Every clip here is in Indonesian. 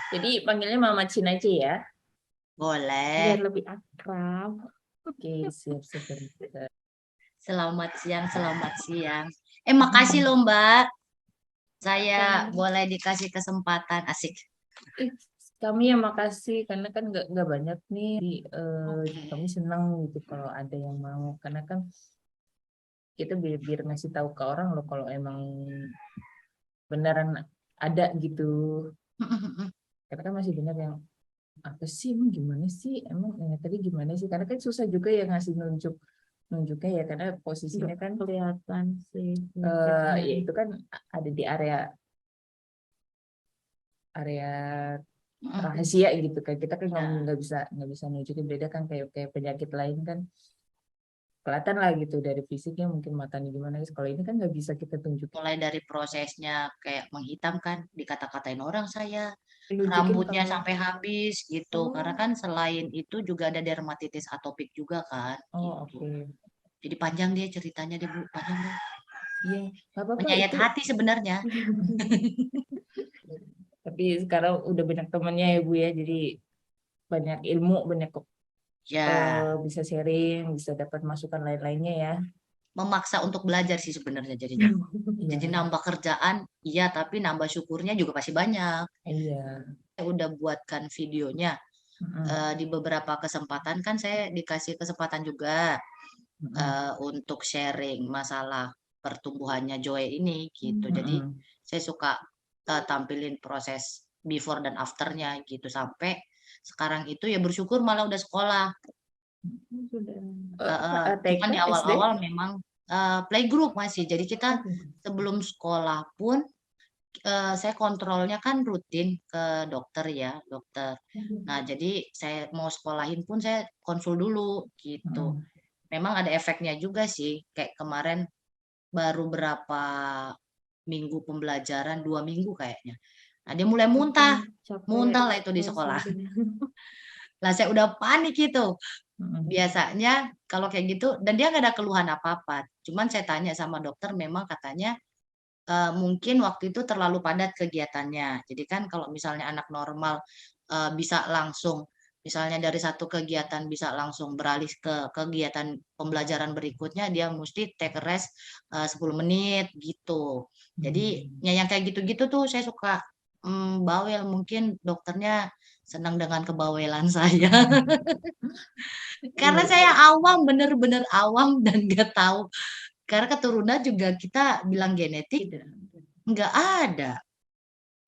Jadi panggilnya Mama Cin aja ya, Boleh. biar lebih akrab. Oke, siap sebentar. Selamat siang, selamat siang. Makasih loh Mbak. Saya Sama. boleh dikasih kesempatan asik. Ih, kami yang makasih karena kan nggak banyak nih. Oke. Kami senang gitu kalau ada yang mau, karena kan kita biar ngasih tahu ke orang loh kalau emang beneran ada gitu. Karena kan masih banyak yang apa sih, emang gimana sih, emang tadi gimana sih, karena kan susah juga ya ngasih nunjuknya ya, karena posisinya kan kelihatan sih. Ya itu kan ada di area area rahasia gitu kan, kita kan Ya, nggak bisa nunjukin, beda kan kayak kayak penyakit lain kan kelihatan lah gitu dari fisiknya, mungkin matanya gimana. Kalau ini kan nggak bisa kita tunjukin, mulai dari prosesnya kayak menghitam kan, dikata-katain orang saya, nunjukin rambutnya kalau sampai habis gitu. Karena oh kan selain itu juga ada dermatitis atopik juga kan, oh gitu. oke. Jadi panjang dia ceritanya deh Bu, panjang deh. Iya, nggak apa-apa Menyayat itu. hati sebenarnya. Tapi sekarang udah banyak temennya ya Bu ya, jadi banyak ilmu, banyak Ya, bisa sharing, bisa dapat masukan lain-lainnya ya. memaksa untuk belajar sih sebenarnya jadinya. Iya, Jadi nambah kerjaan, iya, tapi nambah syukurnya juga pasti banyak. iya. Saya udah buatkan videonya. Mm-mm, Di beberapa kesempatan kan saya dikasih kesempatan juga mm-mm, untuk sharing masalah pertumbuhannya Joy ini gitu. Jadi mm-mm. saya suka tampilin proses before dan afternya gitu sampai sekarang itu ya bersyukur malah udah sekolah. Sudah. Cuman TK, di SD? awal-awal memang playgroup masih. Jadi kita Oke. sebelum sekolah pun saya kontrolnya kan rutin ke dokter ya, dokter. Nah, jadi saya mau sekolahin pun saya konsul dulu gitu. Mm-mm. Memang ada efeknya juga sih. Kayak kemarin baru berapa minggu pembelajaran, 2 minggu kayaknya. Nah, dia mulai muntah, Capek, capek. muntah lah itu di sekolah. Lah saya udah panik itu. Mm-mm. Biasanya kalau kayak gitu, dan dia nggak ada keluhan apa-apa. Cuman saya tanya sama dokter, memang katanya mungkin waktu itu terlalu padat kegiatannya. Jadi kan kalau misalnya anak normal bisa langsung, misalnya dari satu kegiatan bisa langsung beralih ke kegiatan pembelajaran berikutnya, dia mesti take a rest 10 menit gitu. Jadi Mm. ya yang kayak gitu-gitu tuh saya suka bawel. Mungkin dokternya senang dengan kebawelan saya. Karena Iya. saya awam, bener-bener awam dan nggak tahu. Karena keturunan juga kita bilang genetik Tidak. nggak ada.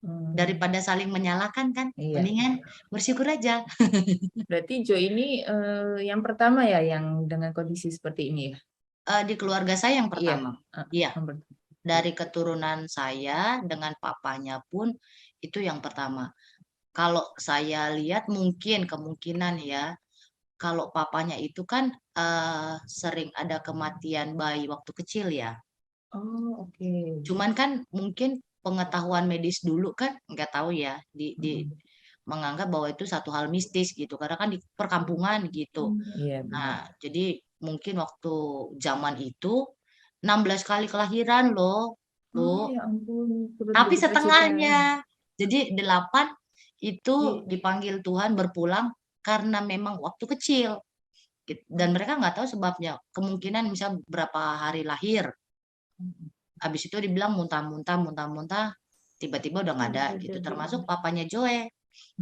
Hmm. Daripada saling menyalahkan kan, Iya. mendingan bersyukur aja. Berarti Jo ini yang pertama ya yang dengan kondisi seperti ini ya? Di keluarga saya yang Iya. pertama. Ah, Iya, yang pertama. dari keturunan saya dengan papanya pun itu yang pertama. Kalau saya lihat mungkin kemungkinan ya, kalau papanya itu kan sering ada kematian bayi waktu kecil ya. Oh, oke. Cuman kan mungkin pengetahuan medis dulu kan nggak tahu ya, di Mm-mm. menganggap bahwa itu satu hal mistis gitu, karena kan di perkampungan gitu. Iya, Nah, benar. jadi mungkin waktu zaman itu 16 kali kelahiran loh, Oh, Bu. ya ampun, turut Tapi berduka cita. setengahnya. Jadi 8 itu Iya. dipanggil Tuhan berpulang karena memang waktu kecil. Dan mereka nggak tahu sebabnya. Kemungkinan misal berapa hari lahir. Habis itu dibilang muntah-muntah, muntah-muntah. Tiba-tiba udah nggak ada gitu. Termasuk papanya Joe.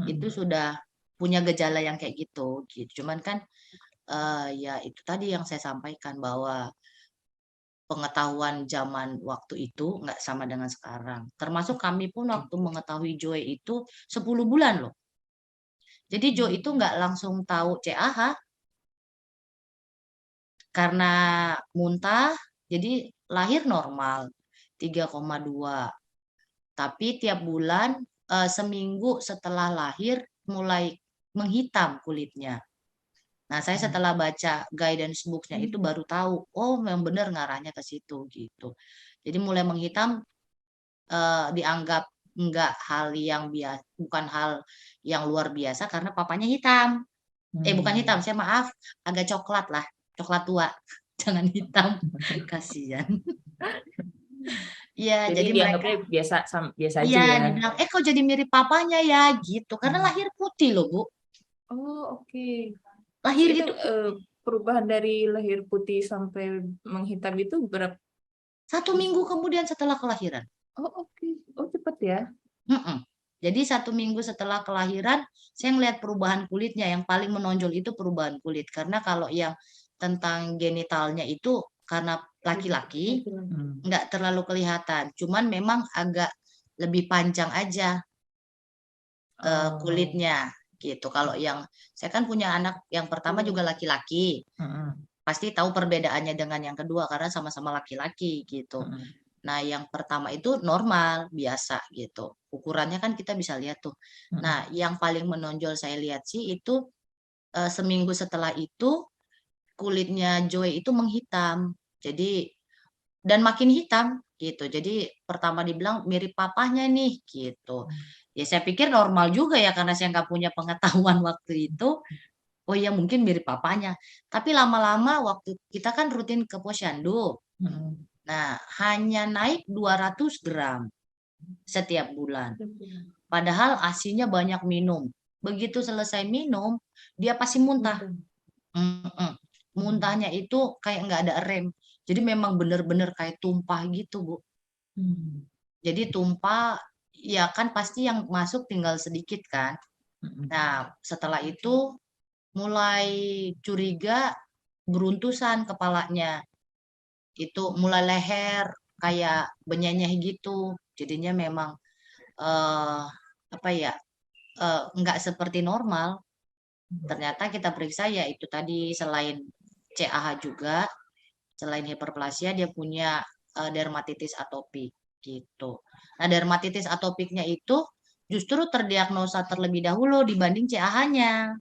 Itu Mm-mm. sudah punya gejala yang kayak gitu. Gitu. Cuman kan ya itu tadi yang saya sampaikan bahwa pengetahuan zaman waktu itu nggak sama dengan sekarang. Termasuk kami pun waktu mengetahui Joy itu 10 bulan loh. Jadi Joy itu nggak langsung tahu CAH karena muntah, jadi lahir normal 3,2. Tapi tiap bulan seminggu setelah lahir mulai menghitam kulitnya. Nah, saya setelah baca guidance books-nya itu baru tahu, oh memang benar ngarahnya ke situ gitu. Jadi mulai menghitam dianggap enggak hal yang biasa, bukan hal yang luar biasa karena papanya hitam. Bukan hitam, Hmm. saya maaf, agak coklat lah, coklat tua. Jangan hitam, kasihan. Iya, Jadi jadi mereka dianggapnya biasa biasa aja iya ya. dibilang, kok jadi mirip papanya ya gitu. Karena Hmm. lahir putih loh, Bu. Oh, oke. Terus Lahir itu itu perubahan dari lahir putih sampai menghitam itu berapa? 1 minggu kemudian setelah kelahiran. Oh, oke. Oh, cepat ya. Mm-mm. Jadi 1 minggu setelah kelahiran, saya ngelihat perubahan kulitnya. Yang paling menonjol itu perubahan kulit. Karena kalau yang tentang genitalnya itu karena laki-laki Hmm. nggak terlalu kelihatan. Cuman memang agak lebih panjang aja Oh. kulitnya gitu. Kalau yang saya kan punya anak yang pertama juga laki-laki. Mm-mm. Pasti tahu perbedaannya dengan yang kedua karena sama-sama laki-laki gitu. Mm-mm. Nah, yang pertama itu normal, biasa gitu. Ukurannya kan kita bisa lihat tuh. Mm-mm. Nah, yang paling menonjol saya lihat sih itu seminggu setelah itu kulitnya Joy itu menghitam. Jadi dan makin hitam gitu. Jadi pertama dibilang mirip papahnya nih gitu. Ya saya pikir normal juga ya karena saya nggak punya pengetahuan waktu itu. Oh iya mungkin mirip papanya. Tapi lama-lama waktu kita kan rutin ke posyandu. Mm-mm. Nah, hanya naik 200 gram setiap bulan. Padahal ASINya banyak minum. Begitu selesai minum, dia pasti muntah. Mm-mm. Muntahnya itu kayak nggak ada rem. Jadi memang bener-bener kayak tumpah gitu, Bu. Hmm. Jadi tumpah, ya kan pasti yang masuk tinggal sedikit kan. Mm-mm. Nah, setelah itu mulai curiga beruntusan kepalanya. Itu mulai leher kayak benyenyeh gitu. Jadinya memang eh apa ya nggak seperti normal. Ternyata kita periksa ya itu tadi selain CAH juga, selain hiperplasia dia punya dermatitis atopik gitu. Nah, dermatitis atopiknya itu justru terdiagnosa terlebih dahulu dibanding CAH-nya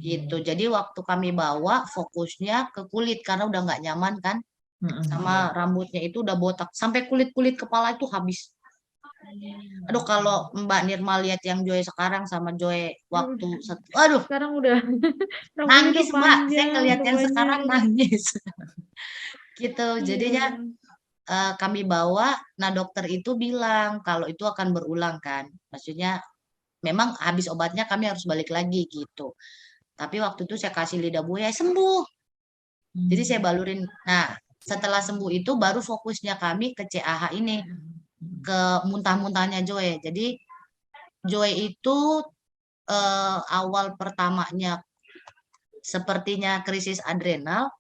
gitu. Hmm. Jadi waktu kami bawa fokusnya ke kulit karena udah nggak nyaman kan Mm-mm. sama Iya. rambutnya itu udah botak sampai kulit-kulit kepala itu habis. Aduh kalau Mbak Nirma lihat yang Joy sekarang sama Joy waktu aduh Sekarang udah rambutnya nangis udah Mbak, saya panjang, ngelihat udah yang sekarang banyak. nangis gitu. Iya. Jadinya kami bawa, nah dokter itu bilang kalau itu akan berulang kan. Maksudnya memang habis obatnya kami harus balik lagi gitu. Tapi waktu itu saya kasih lidah buaya sembuh. Jadi saya Hmm. balurin. Nah, setelah sembuh itu baru fokusnya kami ke CAH ini, ke muntah-muntahnya Joy. Jadi Joy itu awal pertamanya sepertinya krisis adrenal.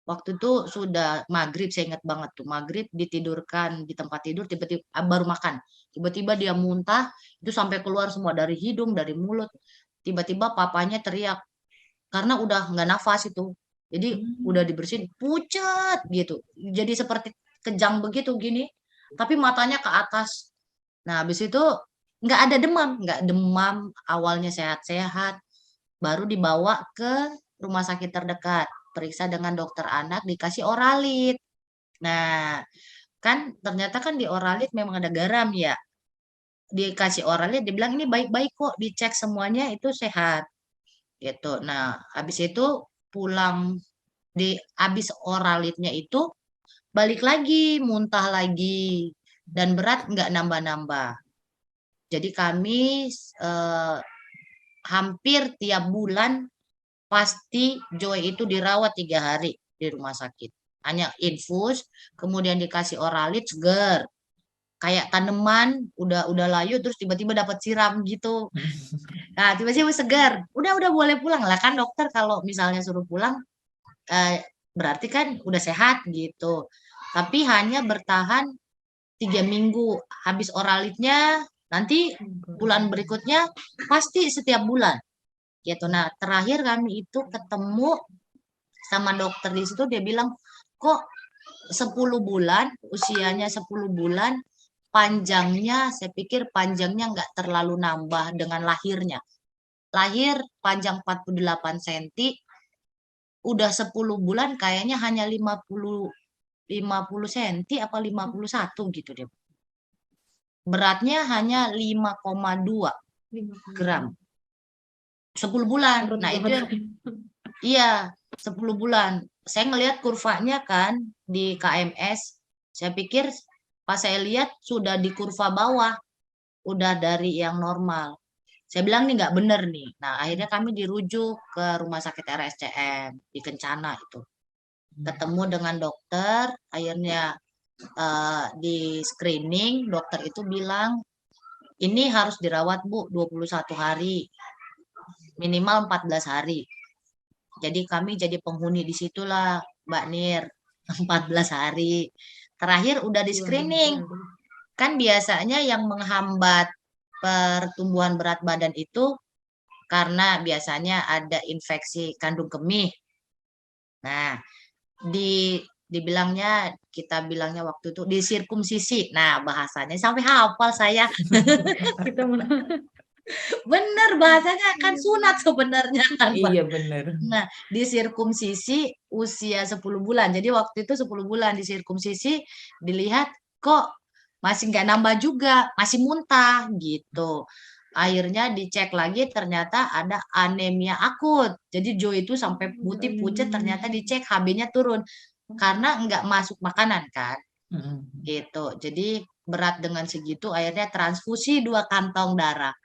Waktu itu sudah maghrib, saya ingat banget tuh. Maghrib ditidurkan di tempat tidur, tiba-tiba baru makan. Tiba-tiba dia muntah, itu sampai keluar semua dari hidung, dari mulut. Tiba-tiba papanya teriak, karena udah nggak nafas itu. Jadi udah Hmm. dibersihin, pucat gitu. Jadi seperti kejang begitu gini, tapi matanya ke atas. Nah, habis itu nggak demam, awalnya sehat-sehat. Baru dibawa ke rumah sakit terdekat, periksa dengan dokter anak, dikasih oralit. Nah, kan ternyata kan di oralit memang ada garam ya. Dikasih oralit, dibilang ini baik-baik kok, dicek semuanya itu sehat gitu. Nah, habis itu pulang habis oralitnya itu balik lagi, muntah lagi dan berat nggak nambah-nambah. Jadi kami eh, hampir tiap bulan pasti Joy itu dirawat 3 hari di rumah sakit. Hanya infus, kemudian dikasih oralit seger. Kayak tanaman udah layu terus tiba-tiba dapat siram gitu. Nah, tiba-tiba segar. Udah boleh pulang lah kan dokter kalau misalnya suruh pulang eh, berarti kan udah sehat gitu. Tapi hanya bertahan 3 minggu. Habis oralitnya nanti bulan berikutnya pasti setiap bulan gitu. Nah, terakhir kami itu ketemu sama dokter di situ dia bilang kok 10 bulan usianya 10 bulan panjangnya saya pikir panjangnya nggak terlalu nambah dengan lahirnya. Lahir panjang 48 cm udah 10 bulan kayaknya hanya 50 cm apa 51 gitu deh. Beratnya hanya 5,2 gram. 10 bulan. Urut Nah, itu banget. yang iya, 10 bulan. Saya ngelihat kurvanya kan di KMS. Saya pikir Pas saya lihat sudah di kurva bawah, udah dari yang normal. Saya bilang nih nggak bener nih. Nah, akhirnya kami dirujuk ke rumah sakit RSCM di Kencana itu. Ketemu dengan dokter, akhirnya di screening, dokter itu bilang ini harus dirawat Bu 21 hari, minimal 14 hari. Jadi kami jadi penghuni di situlah Mbak Nir, 14 hari. Terakhir udah di screening. Kan biasanya yang menghambat pertumbuhan berat badan itu karena biasanya ada infeksi kandung kemih. Nah, dibilangnya, kita bilangnya waktu itu disirkumsisi. Nah, bahasanya sampai hafal saya. Kita Bener bahasanya kan sunat sebenarnya kan, Pak. Iya bener. Nah, disirkumsisi usia 10 bulan. Jadi waktu itu 10 bulan disirkumsisi, dilihat kok masih nggak nambah juga, masih muntah gitu. Akhirnya dicek lagi ternyata ada anemia akut. Jadi Jo itu sampai putih pucet, ternyata dicek HB-nya turun karena nggak masuk makanan kan gitu. Jadi berat dengan segitu akhirnya transfusi 2 kantong darah.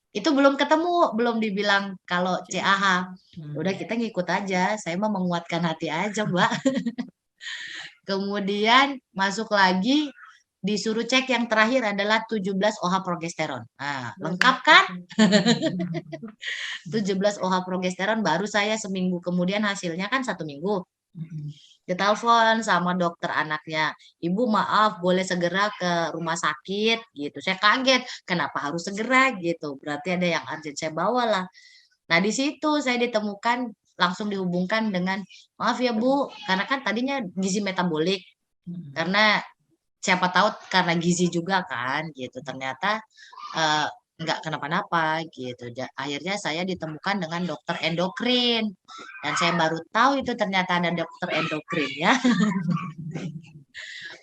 Itu belum ketemu, belum dibilang kalau CAH. Udah kita ngikut aja, saya mah menguatkan hati aja, Mbak. Kemudian masuk lagi, disuruh cek yang terakhir adalah 17 OH progesteron. Nah, lengkap kan? 17 OH progesteron baru saya seminggu kemudian hasilnya kan 1 minggu. Ditelepon sama dokter anaknya, Ibu maaf boleh segera ke rumah sakit gitu. Saya kaget, kenapa harus segera gitu? Berarti ada yang urgent, saya bawalah. Nah di situ saya ditemukan langsung dihubungkan dengan, maaf ya Bu, karena kan tadinya gizi metabolik, karena siapa tahu karena gizi juga kan gitu. Ternyata nggak kenapa-napa gitu. Akhirnya saya ditemukan dengan dokter endokrin dan saya baru tahu itu ternyata ada dokter endokrin ya.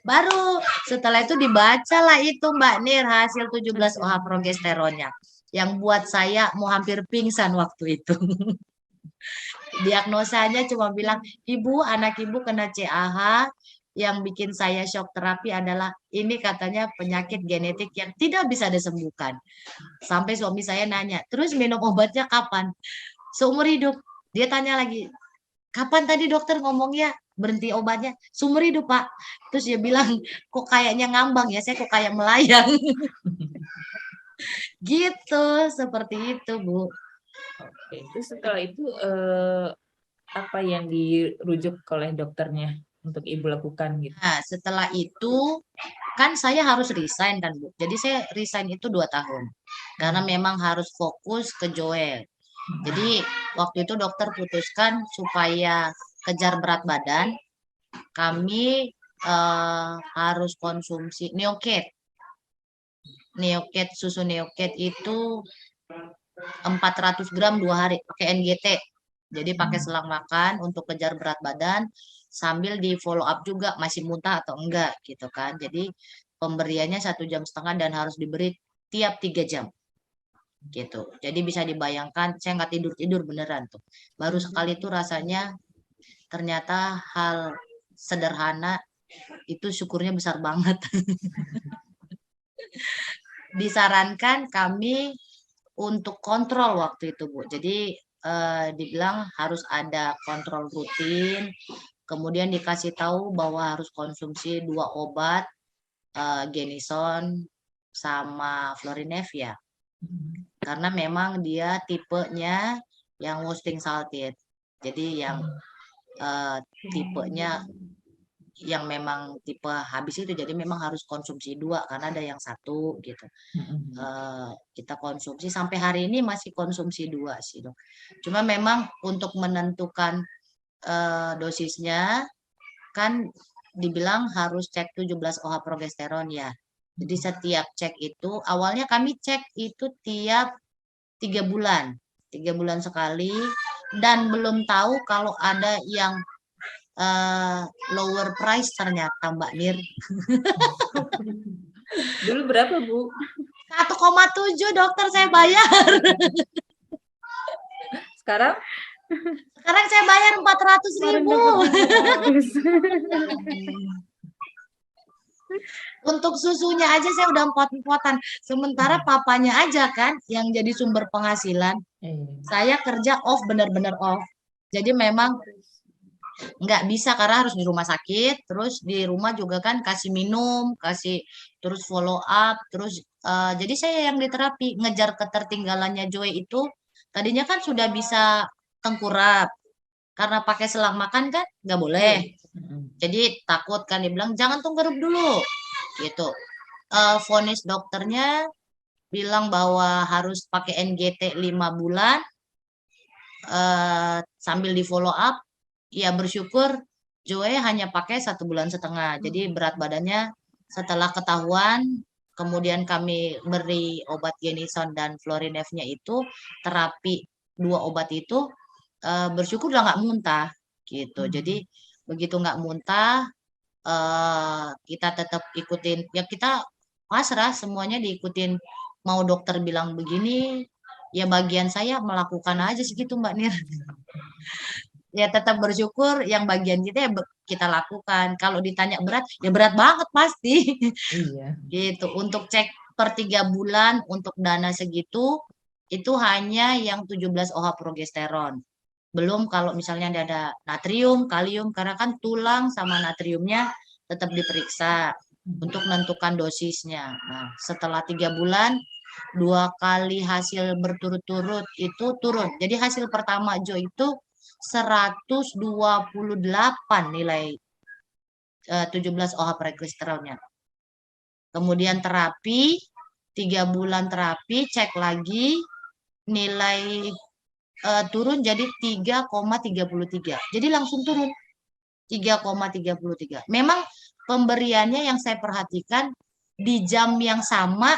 Baru setelah itu dibacalah itu Mbak Nir hasil 17 OH progesteronnya yang buat saya mau hampir pingsan waktu itu. Diagnosanya cuma bilang, Ibu, anak Ibu kena CAH, yang bikin saya shock terapi adalah ini katanya penyakit genetik yang tidak bisa disembuhkan. Sampai suami saya nanya, terus minum obatnya kapan? Seumur hidup. Dia tanya lagi, kapan tadi dokter ngomongnya berhenti obatnya? Seumur hidup, Pak. Terus dia bilang, kok kayaknya ngambang ya, saya kok kayak melayang. Gitu, seperti itu, Bu. Oke, terus setelah itu apa yang dirujuk oleh dokternya untuk Ibu lakukan gitu? Nah, setelah itu kan saya harus resign kan Bu. Jadi saya resign itu 2 tahun. Karena memang harus fokus ke Joel. Jadi waktu itu dokter putuskan supaya kejar berat badan, kami harus konsumsi Neocat. Neocat, susu Neocat itu 400 gram 2 hari pakai NGT. Jadi pakai selang makan untuk kejar berat badan sambil di follow up juga masih muntah atau enggak gitu kan. Jadi pemberiannya 1,5 jam dan harus diberi tiap 3 jam gitu. Jadi bisa dibayangkan saya nggak tidur-tidur beneran tuh. Baru sekali itu rasanya ternyata hal sederhana itu syukurnya besar banget. Disarankan kami untuk kontrol waktu itu Bu. Jadi dibilang harus ada kontrol rutin, kemudian dikasih tahu bahwa harus konsumsi 2 obat, Genison sama Florinevia. Karena memang dia tipenya yang Wusting Salted. Jadi yang tipenya yang memang tipe habis itu, jadi memang harus konsumsi 2 karena ada yang 1 gitu. Kita konsumsi sampai hari ini masih konsumsi 2 sih Dok. Cuma memang untuk menentukan dosisnya kan dibilang harus cek 17 OH progesteron ya. Jadi setiap cek itu awalnya kami cek itu tiap 3 bulan. 3 bulan sekali dan belum tahu kalau ada yang lower price ternyata Mbak Nir. Dulu berapa Bu? 1,7 dokter saya bayar. Sekarang? Sekarang saya bayar 400.000. Untuk susunya aja saya udah empot-empotan. Sementara papanya aja kan yang jadi sumber penghasilan. Saya kerja off, benar-benar off. Jadi memang nggak bisa karena harus di rumah sakit, terus di rumah juga kan kasih minum, kasih terus follow up, terus jadi saya yang di terapi ngejar ketertinggalannya Joy itu tadinya kan sudah bisa tengkurap karena pakai selang makan kan nggak boleh. Jadi takut kan dia bilang jangan tengkurap dulu gitu. Vonis dokternya bilang bahwa harus pakai NGT 5 bulan sambil di follow up. Ya bersyukur Joe hanya pakai 1,5 bulan. Jadi berat badannya setelah ketahuan, kemudian kami beri obat Genison dan Florinef-nya itu terapi 2 obat itu bersyukur udah nggak muntah gitu. Jadi begitu nggak muntah kita tetap ikutin ya kita pasrah semuanya diikutin mau dokter bilang begini ya bagian saya melakukan aja segitu Mbak Nir. Ya tetap bersyukur yang bagian kita ya kita lakukan. Kalau ditanya berat, ya berat banget pasti. Iya. Gitu. Untuk cek per 3 bulan untuk dana segitu itu hanya yang 17 OH progesteron. Belum kalau misalnya ada natrium, kalium karena kan tulang sama natriumnya tetap diperiksa untuk menentukan dosisnya. Nah, setelah 3 bulan 2 kali hasil berturut-turut itu turun. Jadi hasil pertama Jo itu 128 nilai 17 OH progesteronnya. Kemudian terapi 3 bulan terapi cek lagi nilai turun jadi 3,33. Jadi langsung turun 3,33. Memang pemberiannya yang saya perhatikan di jam yang sama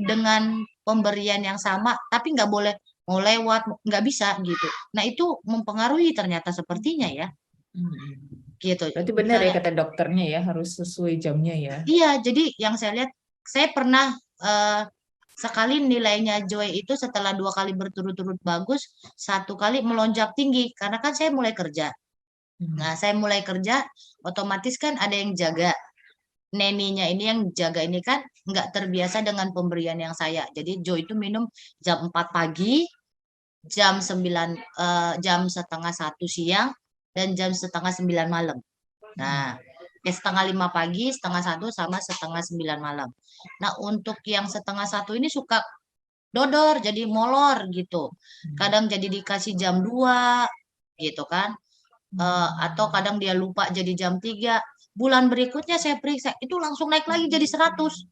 dengan pemberian yang sama, tapi nggak boleh mau lewat, nggak bisa gitu. Nah itu mempengaruhi ternyata sepertinya ya, gitu. Berarti benar ya kata dokternya ya harus sesuai jamnya ya. Iya, jadi yang saya lihat, saya pernah sekali nilainya Joy itu setelah 2 kali berturut-turut bagus, 1 kali melonjak tinggi karena kan saya mulai kerja. Nah, saya mulai kerja, otomatis kan ada yang jaga. Neninya ini yang jaga ini kan nggak terbiasa dengan pemberian yang saya. Jadi Joy itu minum jam 4 pagi, jam 9, jam setengah 1 siang, dan jam setengah 9 malam. Nah, setengah 5 pagi, setengah 1 sama setengah 9 malam. Nah, untuk yang setengah 1 ini suka dodor, jadi molor gitu. Kadang jadi dikasih jam 2 gitu kan. Atau kadang dia lupa jadi jam 3. Bulan berikutnya saya periksa, itu langsung naik lagi jadi 100.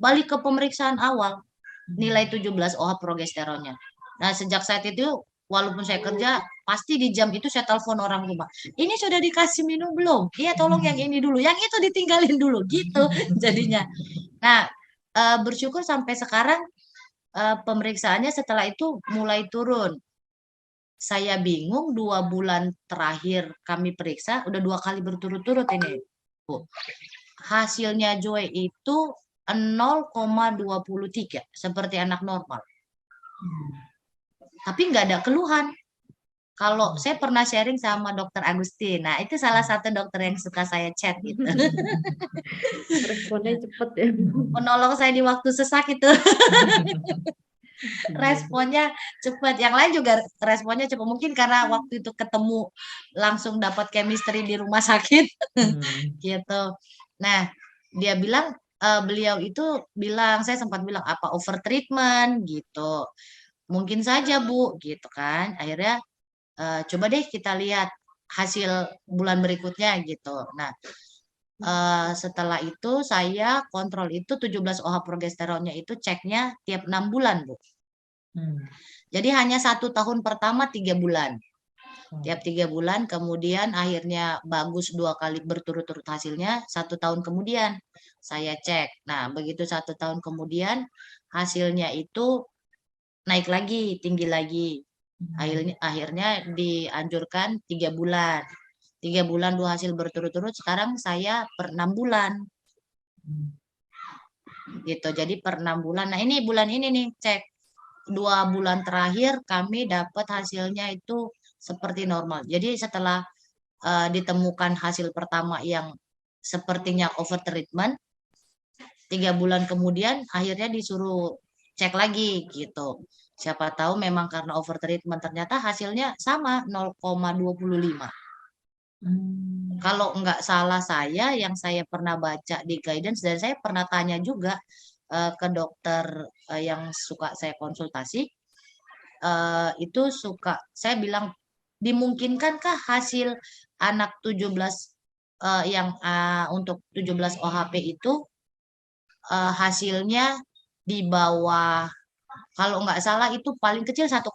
Balik ke pemeriksaan awal, nilai 17 OH progesteronnya. Nah, sejak saat itu, walaupun saya kerja, pasti di jam itu saya telepon orang rumah. Ini sudah dikasih minum belum? Iya, tolong yang ini dulu. Yang itu ditinggalin dulu, gitu jadinya. Nah, bersyukur sampai sekarang pemeriksaannya setelah itu mulai turun. Saya bingung 2 bulan terakhir kami periksa, udah 2 kali berturut-turut ini. Bu. Hasilnya Joy itu 0,23, seperti anak normal. Tapi nggak ada keluhan. Kalau saya pernah sharing sama dokter Agustin, nah itu salah satu dokter yang suka saya chat gitu. Responnya cepet ya. Menolong saya di waktu sesak itu. Responnya cepat. Yang lain juga responnya cepat. Mungkin karena waktu itu ketemu langsung dapat chemistry di rumah sakit. Gitu. Nah, dia bilang beliau itu bilang, saya sempat bilang apa over treatment gitu. Mungkin saja Bu, gitu kan. Akhirnya coba deh kita lihat hasil bulan berikutnya gitu. Nah, setelah itu saya kontrol itu 17 OH progesteronnya itu ceknya tiap 6 bulan Bu. Jadi hanya 1 tahun pertama 3 bulan. Tiap 3 bulan, kemudian akhirnya bagus 2 kali berturut-turut hasilnya, 1 tahun kemudian saya cek. Nah, begitu 1 tahun kemudian hasilnya itu naik lagi, tinggi lagi. Akhirnya dianjurkan 3 bulan. 3 bulan 2 hasil berturut-turut, sekarang saya per 6 bulan. Gitu, jadi per 6 bulan. Nah, ini bulan ini nih cek. 2 bulan terakhir kami dapat hasilnya itu seperti normal. Jadi setelah ditemukan hasil pertama yang sepertinya over treatment, 3 bulan kemudian akhirnya disuruh cek lagi gitu. Siapa tahu memang karena overtreatment, ternyata hasilnya sama 0,25. Hmm. Kalau nggak salah saya, yang saya pernah baca di guidance dan saya pernah tanya juga ke dokter yang suka saya konsultasi, itu saya bilang, dimungkinkankah hasil anak 17 untuk 17 OHP itu hasilnya di bawah, kalau nggak salah itu paling kecil 1,25.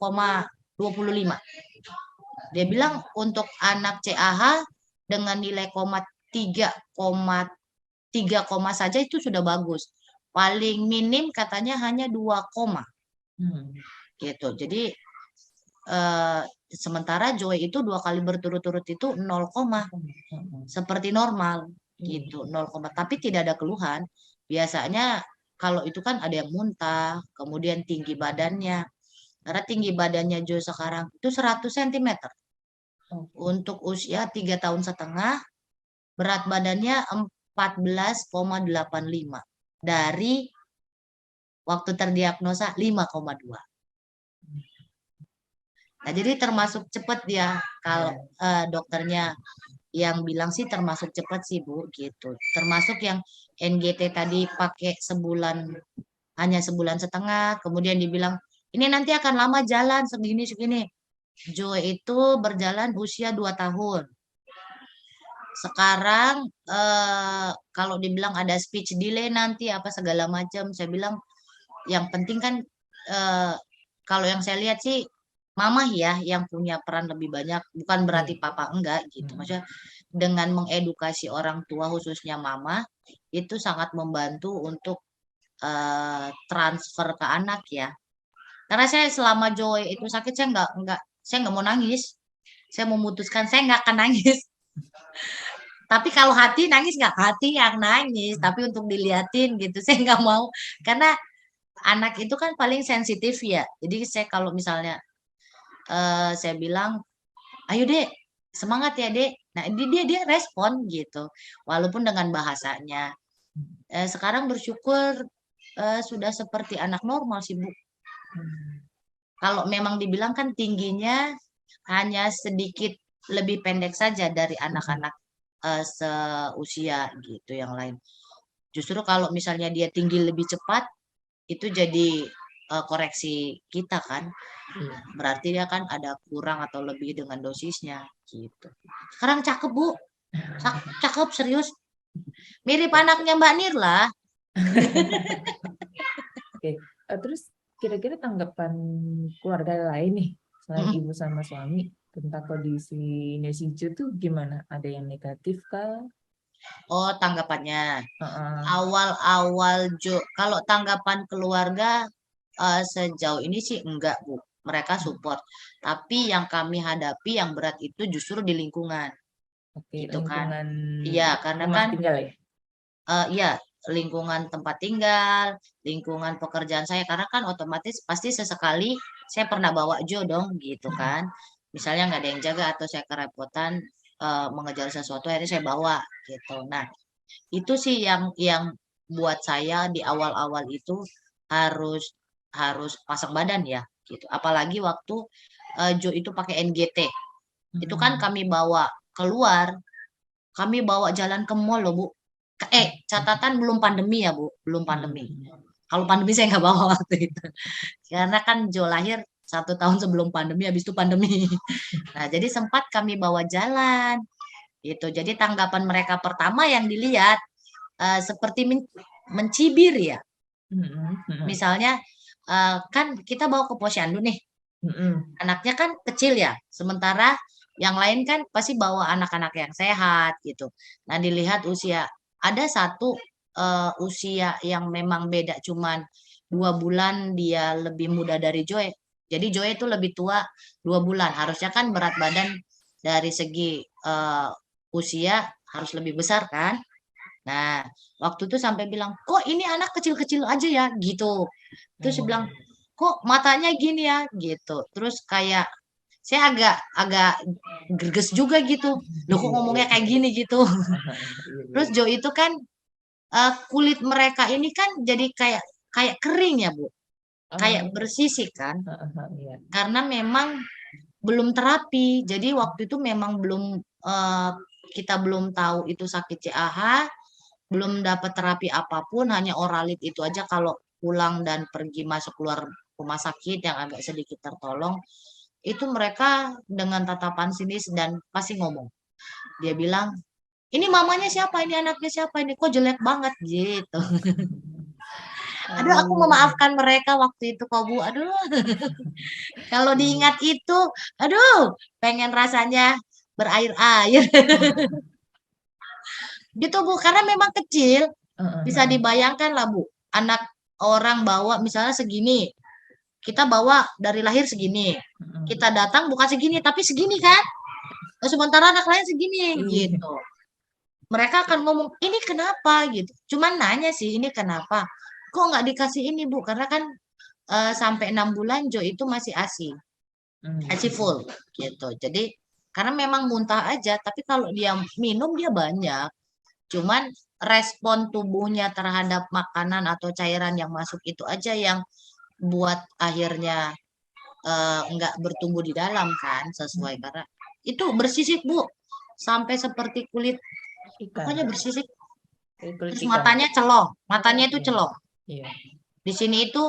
Dia bilang untuk anak CAH dengan nilai 3 saja itu sudah bagus. Paling minim katanya hanya 2, Hmm. gitu. Jadi sementara Joy itu 2 kali berturut-turut itu 0, seperti normal gitu, 0, tapi tidak ada keluhan. Biasanya kalau itu kan ada yang muntah, kemudian tinggi badannya. Karena tinggi badannya Joy sekarang itu 100 cm. Untuk usia 3,5 tahun, berat badannya 14,85 dari waktu terdiagnosa 5,2. Nah, jadi termasuk cepat dia, kalau dokternya yang bilang sih termasuk cepat sih Bu gitu. Termasuk yang NGT tadi pakai hanya sebulan setengah, kemudian dibilang ini nanti akan lama jalan segini. Joy itu berjalan usia 2 tahun. Sekarang kalau dibilang ada speech delay nanti apa segala macam, saya bilang yang penting kan kalau yang saya lihat sih mama ya yang punya peran lebih banyak, bukan berarti papa enggak gitu. Maksudnya dengan mengedukasi orang tua khususnya mama itu sangat membantu untuk transfer ke anak ya. Karena saya selama Joy itu sakit saya nggak mau nangis. Saya memutuskan saya nggak akan nangis. Tapi kalau hati nangis nggak? Hati yang nangis. Tapi untuk diliatin gitu saya nggak mau. Karena anak itu kan paling sensitif ya. Jadi saya kalau misalnya saya bilang, ayo dek, semangat ya dek. Nah dia respon gitu. Walaupun dengan bahasanya. Sekarang bersyukur sudah seperti anak normal sih Bu. Kalau memang dibilang kan tingginya hanya sedikit lebih pendek saja dari anak-anak seusia gitu yang lain. Justru kalau misalnya dia tinggi lebih cepat, itu jadi koreksi kita kan. Berarti dia kan ada kurang atau lebih dengan dosisnya gitu. Sekarang cakep Bu, cakep serius. Mirip anaknya Mbak Nirla. Oke, terus kira-kira tanggapan keluarga lain nih selain ibu sama suami tentang kondisi Nesijo tuh gimana? Ada yang negatif kah? Oh, tanggapannya. Awal-awal kalau tanggapan keluarga sejauh ini sih enggak, Bu. Mereka support. Tapi yang kami hadapi yang berat itu justru di lingkungan. Oke, Gitu kan. lingkungan Iya, karena rumah kan tinggal ya? iya, lingkungan tempat tinggal, lingkungan pekerjaan saya karena kan otomatis pasti sesekali saya pernah bawa Jo dong gitu kan. Misalnya nggak ada yang jaga atau saya kerepotan mengejar sesuatu akhirnya saya bawa gitu. Nah, itu sih yang buat saya di awal-awal itu harus harus pasang badan ya gitu. Apalagi waktu Jo itu pakai NGT. Itu kan kami bawa keluar, kami bawa jalan ke mall loh, Bu. Catatan belum pandemi ya, Bu, belum pandemi. Kalau pandemi saya nggak bawa waktu itu. Karena kan Jo lahir 1 tahun sebelum pandemi, habis itu pandemi. Nah, jadi sempat kami bawa jalan. Gitu. Jadi tanggapan mereka pertama yang dilihat seperti mencibir ya. Misalnya kan kita bawa ke posyandu nih. Anaknya kan kecil ya. Sementara yang lain kan pasti bawa anak-anak yang sehat gitu. Nah, dilihat usia. Ada satu usia yang memang beda cuman 2 bulan dia lebih muda dari Joy. Jadi Joy itu lebih tua 2 bulan. Harusnya kan berat badan dari segi usia harus lebih besar kan. Nah, waktu itu sampai bilang, kok ini anak kecil-kecil aja ya gitu. Terus bilang, kok matanya gini ya gitu. Terus kayak saya agak greges juga gitu. Loh kok ngomongnya kayak gini gitu. Terus Jo itu kan kulit mereka ini kan jadi kayak kayak kering ya Bu, kayak Oh, bersisik kan, iya. karena memang belum terapi. Jadi waktu itu memang belum kita belum tahu itu sakit CAH, belum dapat terapi apapun, hanya oralit itu aja kalau pulang dan pergi masuk keluar rumah sakit yang agak sedikit tertolong. Itu mereka dengan tatapan sinis dan pasti ngomong. Dia bilang, ini mamanya siapa, ini anaknya siapa, ini kok jelek banget gitu. Aduh, aku Aduh. memaafkan mereka waktu itu kok Bu. Aduh, kalau Iya. diingat itu, aduh, pengen rasanya berair-air. Gitu Bu, karena memang kecil, Heeh, bisa heeh, dibayangkan lah Bu, anak orang bawa misalnya segini, kita bawa dari lahir segini, heeh. kita datang bukan segini, tapi segini kan, sementara anak lain segini, Iya. gitu. Mereka akan ngomong, ini kenapa gitu. Cuman nanya sih, ini kenapa? Kok nggak dikasih ini Bu? Karena kan sampai 6 bulan Jo itu masih ASI, ASI Hmm. full gitu. Jadi karena memang muntah aja, tapi kalau dia minum dia banyak. Cuman respon tubuhnya terhadap makanan atau cairan yang masuk itu aja yang buat akhirnya nggak bertumbuh di dalam kan sesuai karena itu bersisik Bu, sampai seperti kulit, Ikan, pokoknya bersisik. kayak kulit Terus ikan. matanya celoh, Oh, matanya itu iya, celoh. iya. Di sini itu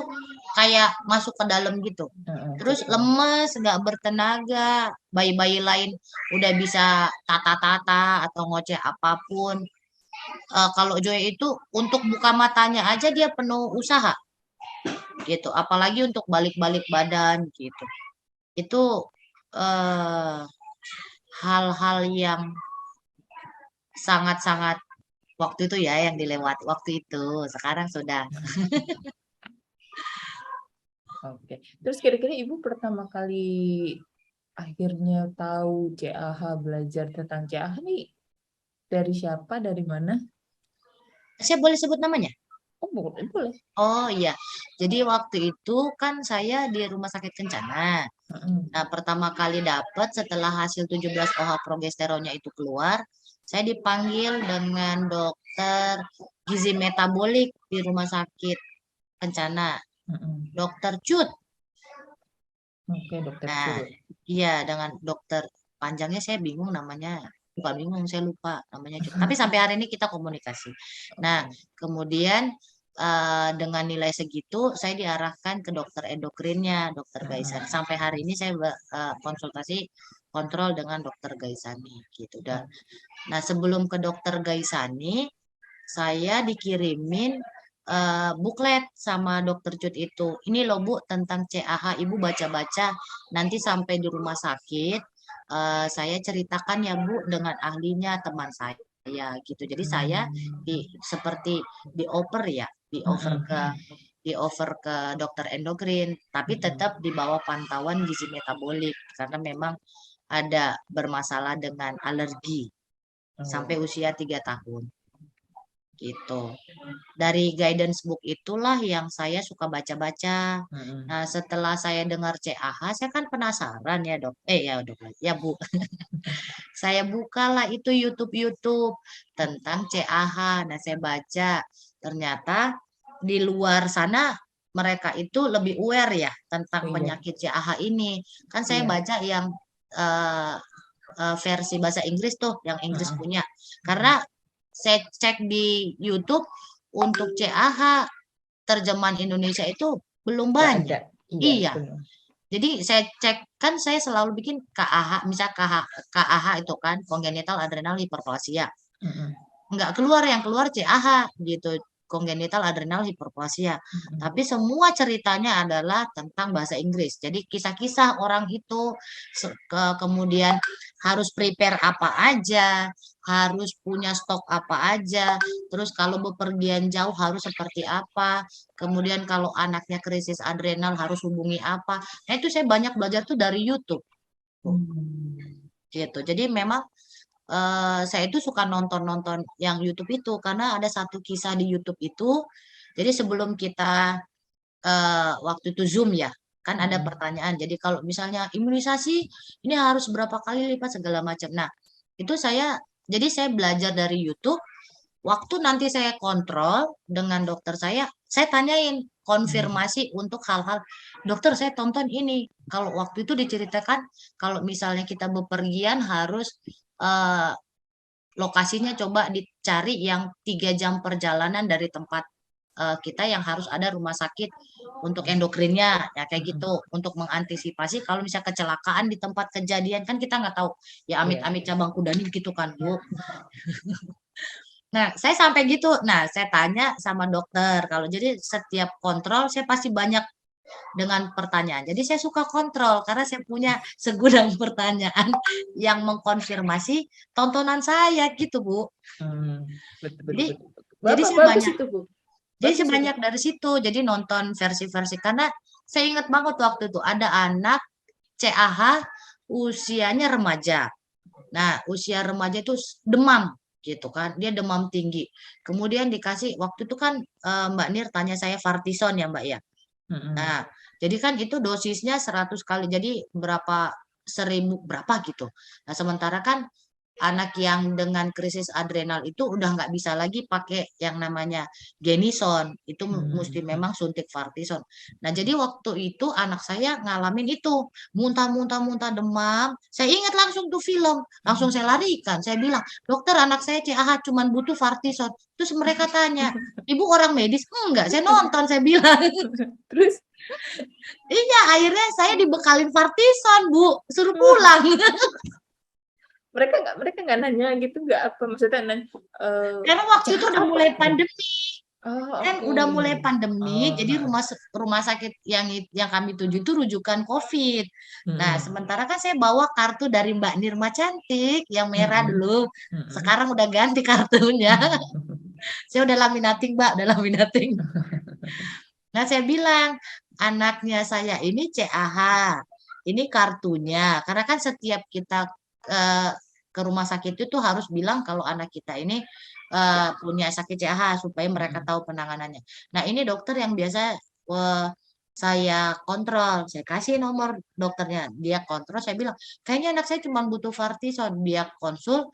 kayak masuk ke dalam gitu. Heeh, Terus betul. lemes, nggak bertenaga, bayi-bayi lain udah bisa tata-tata atau ngoceh apapun. Kalau Joy itu untuk buka matanya aja dia penuh usaha gitu, apalagi untuk balik-balik badan gitu. Itu eh, hal-hal yang sangat-sangat waktu itu ya yang dilewati waktu itu. Sekarang sudah. Oke. Terus kira-kira Ibu pertama kali akhirnya tahu CAH, belajar tentang CAH nih dari siapa, dari mana? Saya boleh sebut namanya? Oh, boleh, boleh. Oh iya, jadi waktu itu kan saya di Rumah Sakit Kencana. Heeh, Nah, pertama kali dapat setelah hasil 17 OH progesteronnya itu keluar, saya dipanggil dengan dokter gizi metabolik di Rumah Sakit Kencana, heeh. dokter Cut. Oke, dokter Nah, Cut. iya dengan dokter panjangnya saya bingung namanya. Bukan bingung, saya lupa namanya Cut. Tapi sampai hari ini kita komunikasi. Nah, Oke. kemudian dengan nilai segitu saya diarahkan ke dokter endokrinnya, dokter Gaisani. Heeh. Sampai hari ini saya konsultasi kontrol dengan dokter Gaisani gitu. Nah, sebelum ke dokter Gaisani, saya dikirimin buklet sama dokter Cut itu. Ini loh Bu tentang CAH, Ibu baca-baca. Nanti sampai di rumah sakit, saya ceritakan ya Bu dengan ahlinya teman saya gitu. Jadi saya Hmm. seperti dioper ya, Heeh, diover ke dokter endokrin, tapi heeh. tetap di bawah pantauan gizi metabolik karena memang ada bermasalah dengan alergi sampai Oh. usia 3 tahun gitu. Dari guidance book itulah yang saya suka baca-baca. Heeh. Nah, setelah saya dengar CAH, saya kan penasaran ya dok. Ya dok, ya Bu. Saya bukalah itu YouTube tentang CAH. Nah, saya baca. Ternyata di luar sana mereka itu lebih aware ya tentang Oh iya, penyakit CAH ini. Kan saya iya. baca yang eh, versi bahasa Inggris tuh, yang Inggris Heeh, punya. heeh. Karena saya cek di YouTube untuk CAH terjemahan Indonesia itu belum Nggak ada. banyak. Iya, Iya, benar. jadi saya cek kan saya selalu bikin KAH, misal KAH itu kan congenital adrenal hyperplasia. Heeh, Nggak keluar, yang keluar CAH gitu, congenital adrenal hyperplasia. heeh. Tapi semua ceritanya adalah tentang bahasa Inggris. Jadi kisah-kisah orang itu kemudian harus prepare apa aja, harus punya stok apa aja, terus kalau bepergian jauh harus seperti apa, kemudian kalau anaknya krisis adrenal harus hubungi apa. Nah, itu saya banyak belajar tuh dari YouTube Hmm. gitu. Jadi memang saya itu suka nonton-nonton yang YouTube itu karena ada satu kisah di YouTube itu. Jadi sebelum kita waktu itu Zoom ya, kan ada Heeh. pertanyaan. Jadi kalau misalnya imunisasi ini harus berapa kali lipat segala macam. Nah, itu saya jadi saya belajar dari YouTube waktu nanti saya kontrol dengan dokter saya tanyain konfirmasi untuk hal-hal, dokter saya tonton ini. Kalau waktu itu diceritakan kalau misalnya kita bepergian harus eh, lokasinya coba dicari yang 3 jam perjalanan dari tempat kita yang harus ada rumah sakit untuk endokrinnya ya kayak gitu untuk mengantisipasi kalau misalnya kecelakaan di tempat kejadian kan kita nggak tahu ya Iya. amit-amit cabang kudanin gitu kan Bu. Nah, saya sampai gitu. Nah, saya tanya sama dokter. Kalau jadi setiap kontrol saya pasti banyak dengan pertanyaan. Jadi saya suka kontrol karena saya punya segudang pertanyaan yang mengkonfirmasi tontonan saya gitu, Bu. Betul, betul, Jadi betul. jadi Bapak saya bagus banyak itu, Bu. jadi Bagus saya itu. banyak dari situ. Jadi nonton versi-versi karena saya ingat banget waktu itu ada anak CAH usianya remaja. Nah, usia remaja itu demam gitu kan. Dia demam tinggi. Kemudian dikasih waktu itu kan Mbak Nir tanya saya Vartison ya, Mbak ya. Mm-mm. Nah, jadi kan itu dosisnya 100 kali. Jadi berapa 1000 berapa gitu. Nah, sementara kan anak yang dengan krisis adrenal itu udah nggak bisa lagi pakai yang namanya Genison. Itu mesti Mm-mm. memang suntik Vartison. Nah, jadi waktu itu anak saya ngalamin itu. Muntah-muntah-muntah demam. Saya ingat langsung tuh film. Langsung saya larikan. Saya bilang, dokter anak saya CAH cuman butuh Vartison. Terus mereka tanya, ibu orang medis? Enggak, saya nonton, saya bilang. Terus Iya, akhirnya saya dibekalin Vartison, Bu. Suruh pulang. mereka nggak nanya gitu, nggak apa maksudnya nanya Karena waktu itu CH udah apa mulai gitu. pandemi. Oh, Kan oke. udah mulai pandemi, Oh, jadi rumah sakit yang kami tuju itu rujukan COVID. Nah, mm-mm. sementara kan saya bawa kartu dari Mbak Nirma Cantik yang merah Mm-mm. dulu. Mm-mm. Sekarang udah ganti kartunya. Saya udah laminating, Mbak, udah laminating. Nah, saya bilang, anaknya saya ini CAH. Ini kartunya. Karena kan setiap kita eh, ke rumah sakit itu harus bilang kalau anak kita ini punya sakit CAH supaya mereka Mm-mm. tahu penanganannya. Nah, ini dokter yang biasa eh, saya kontrol. Saya kasih nomor dokternya. Dia kontrol, saya bilang, kayaknya anak saya cuma butuh Vartison. Dia konsul,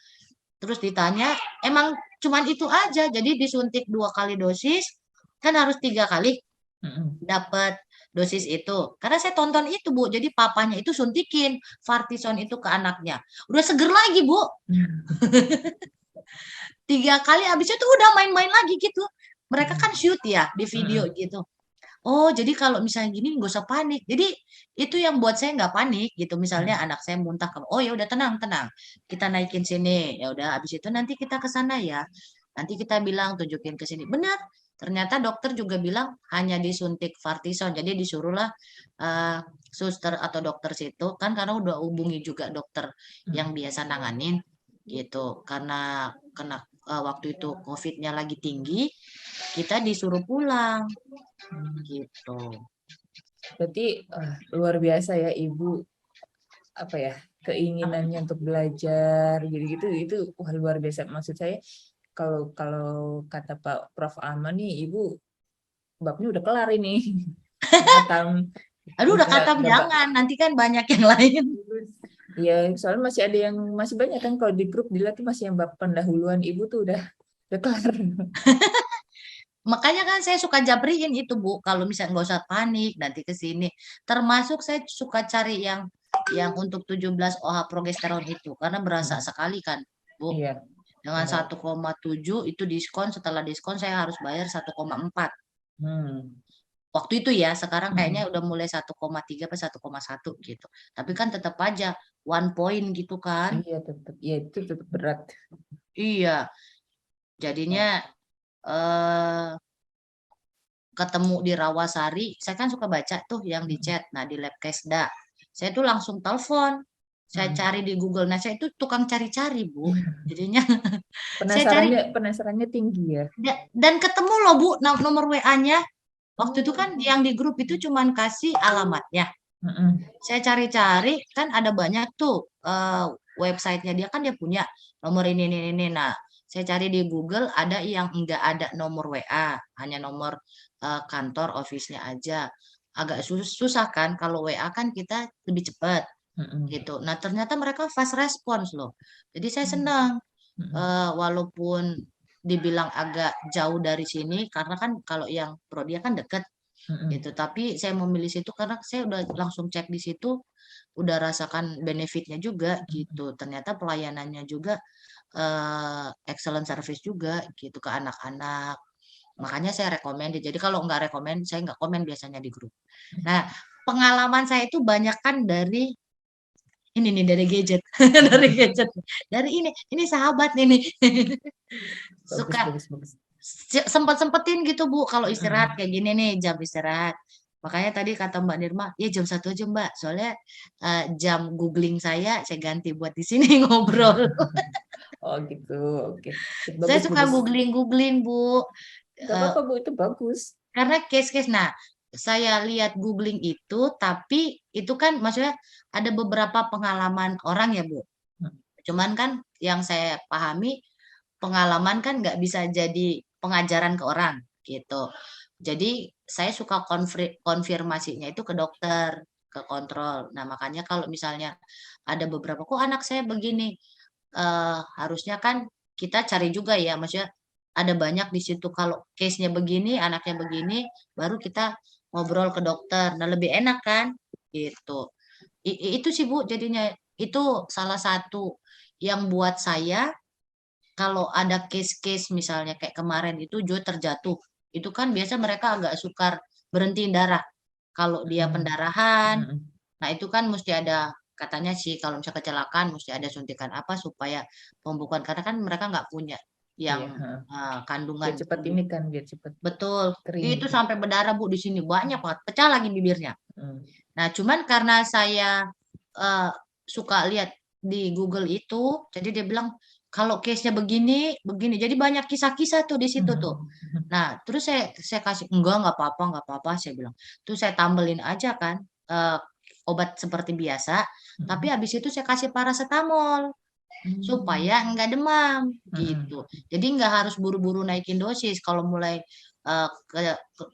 terus ditanya, emang cuman itu aja. Jadi disuntik 2 kali dosis, kan harus 3 kali Mm-mm. dapat dosis itu. Karena saya tonton itu, Bu. Jadi papanya itu suntikin Vartison itu ke anaknya. Udah seger lagi, Bu. 3 kali habis itu udah main-main lagi gitu. Mereka kan shoot ya di video Mm-mm. gitu. Oh, jadi kalau misalnya gini nggak usah panik. Jadi itu yang buat saya nggak panik gitu. Misalnya Mm-mm. anak saya muntah, oh ya udah tenang tenang. Kita naikin sini. Ya udah habis itu nanti kita ke sana ya. Nanti kita bilang tunjukin ke sini. Benar. Ternyata dokter juga bilang hanya disuntik Vartison. Jadi disuruhlah eh, suster atau dokter situ kan karena udah hubungi juga dokter yang biasa nanganin gitu. Karena kena waktu itu COVID-nya lagi tinggi, kita disuruh pulang gitu. Berarti luar biasa ya ibu, apa ya, keinginannya untuk belajar gitu-gitu, itu wah luar biasa. Maksud saya kalau kalau kata Pak Prof Aman nih, ibu babnya udah kelar ini. Khatam, Aduh, udah katam udah jangan, nanti kan banyak yang lain. Iya, soalnya masih ada yang masih banyak kan kalau di grup dilihat tuh masih yang bab pendahuluan ibu tuh udah kelar. Makanya kan saya suka jabriin itu, Bu. Kalau misalnya nggak usah panik, nanti ke sini. Termasuk saya suka cari yang untuk 17 OH progesteron itu karena berasa sekali kan, Bu. Iya, Dengan benar. 1,7 itu diskon, setelah diskon saya harus bayar 1,4. Hmm. Waktu itu ya, sekarang kayaknya Mm-mm. udah mulai 1,3 atau 1,1 gitu. Tapi kan tetap aja 1 point gitu kan. Iya tetap, iya itu tetap berat. Iya, jadinya eh ketemu di Rawasari, saya kan suka baca tuh yang di Mm-mm. chat. Nah, di lab Kesda, saya tuh langsung telepon. Saya Mm-mm. cari di Google. Nah, saya itu tukang cari-cari, Bu. Jadinya saya cari Penasarannya tinggi ya. dan ketemu loh, Bu, nomor WA-nya. Waktu itu kan yang di grup itu cuman kasih alamatnya. Mm-mm. Saya cari-cari, kan ada banyak tuh websitenya dia kan dia punya nomor ini. Nah, saya cari di Google ada yang enggak ada nomor WA, hanya nomor kantor office-nya aja. Agak susah kan kalau WA kan kita lebih cepat Mm-mm. gitu. Nah, ternyata mereka fast response loh. Jadi saya senang Mm-mm. walaupun dibilang agak jauh dari sini karena kan kalau yang Prodia kan deket gitu. Tapi saya memilih situ karena saya udah langsung cek di situ, udah rasakan benefitnya juga gitu. Ternyata pelayanannya juga excellent service juga gitu ke anak-anak. Makanya saya rekomend. Jadi kalau nggak rekomend, saya nggak komen biasanya di grup. Nah, pengalaman saya itu banyak kan dari ini nih, dari gadget, dari gadget, dari ini sahabat nih, Bagus, suka bagus, bagus. sempet-sempetin gitu Bu, kalau istirahat Mm-mm. kayak gini nih, jam istirahat. Makanya tadi kata Mbak Nirma, ya jam 1 aja Mbak, soalnya jam googling saya ganti buat di sini ngobrol. Oh gitu, oke. Saya Bagus, suka bagus. googling-googling Bu. Gak Eh, apa-apa Bu, itu bagus. Karena case-case, nah saya lihat googling itu, tapi itu kan maksudnya ada beberapa pengalaman orang ya Bu. Cuman kan yang saya pahami, pengalaman kan nggak bisa jadi pengajaran ke orang gitu. Jadi saya suka konfirmasinya itu ke dokter, ke kontrol. Nah makanya kalau misalnya ada beberapa, kok anak saya begini, harusnya kan kita cari juga ya, maksudnya ada banyak di situ. Kalau case-nya begini, anaknya begini, baru kita ngobrol ke dokter. Nah, lebih enak kan? Gitu. Itu sih Bu, jadinya itu salah satu yang buat saya kalau ada case-case misalnya kayak kemarin itu Joe terjatuh. Itu kan biasa mereka agak sukar berhentiin darah. Kalau dia Mm-mm. pendarahan, Mm-mm. nah itu kan mesti ada katanya sih kalau misalnya kecelakaan mesti ada suntikan apa supaya pembukaan karena kan mereka nggak punya Iya, yang heeh. kandungan Biar cepat ini kan, biar cepat betul kering itu gitu. sampai berdarah Bu di sini banyak banget pecah lagi bibirnya. Mm. Nah cuman karena saya eh, suka lihat di Google itu jadi dia bilang kalau case-nya begini begini jadi banyak kisah-kisah tuh di situ tuh. Nah terus saya kasih nggak apa-apa nggak apa-apa saya bilang terus saya tambelin aja kan eh, obat seperti biasa tapi habis itu saya kasih paracetamol supaya Mm. enggak demam Mm-mm. gitu. Jadi enggak harus buru-buru naikin dosis kalau mulai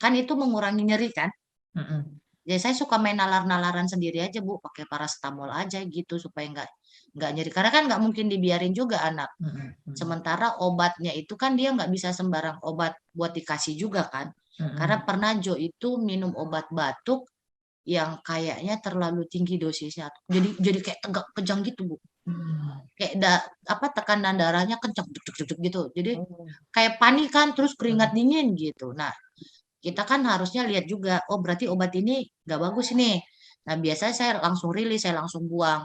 kan itu mengurangi nyeri kan. Mm-mm. Jadi saya suka main nalar-nalaran sendiri aja Bu, pakai paracetamol aja gitu supaya enggak nyeri. Karena kan enggak mungkin dibiarin juga anak. Mm-mm. Mm-mm. Sementara obatnya itu kan dia nggak bisa sembarang obat buat dikasih juga kan. Karena Mm-mm. pernah Jo itu minum obat batuk yang kayaknya terlalu tinggi dosisnya. Jadi kayak tegak kejang gitu Bu. Mm. Kayak apa tekanan darahnya kencang duk, duk, duk, duk, gitu. Jadi Oh. kayak panik kan terus keringat Mm. dingin gitu. Nah, kita kan harusnya lihat juga, oh berarti obat ini nggak bagus nih. Nah, biasanya saya langsung rilis, saya langsung buang.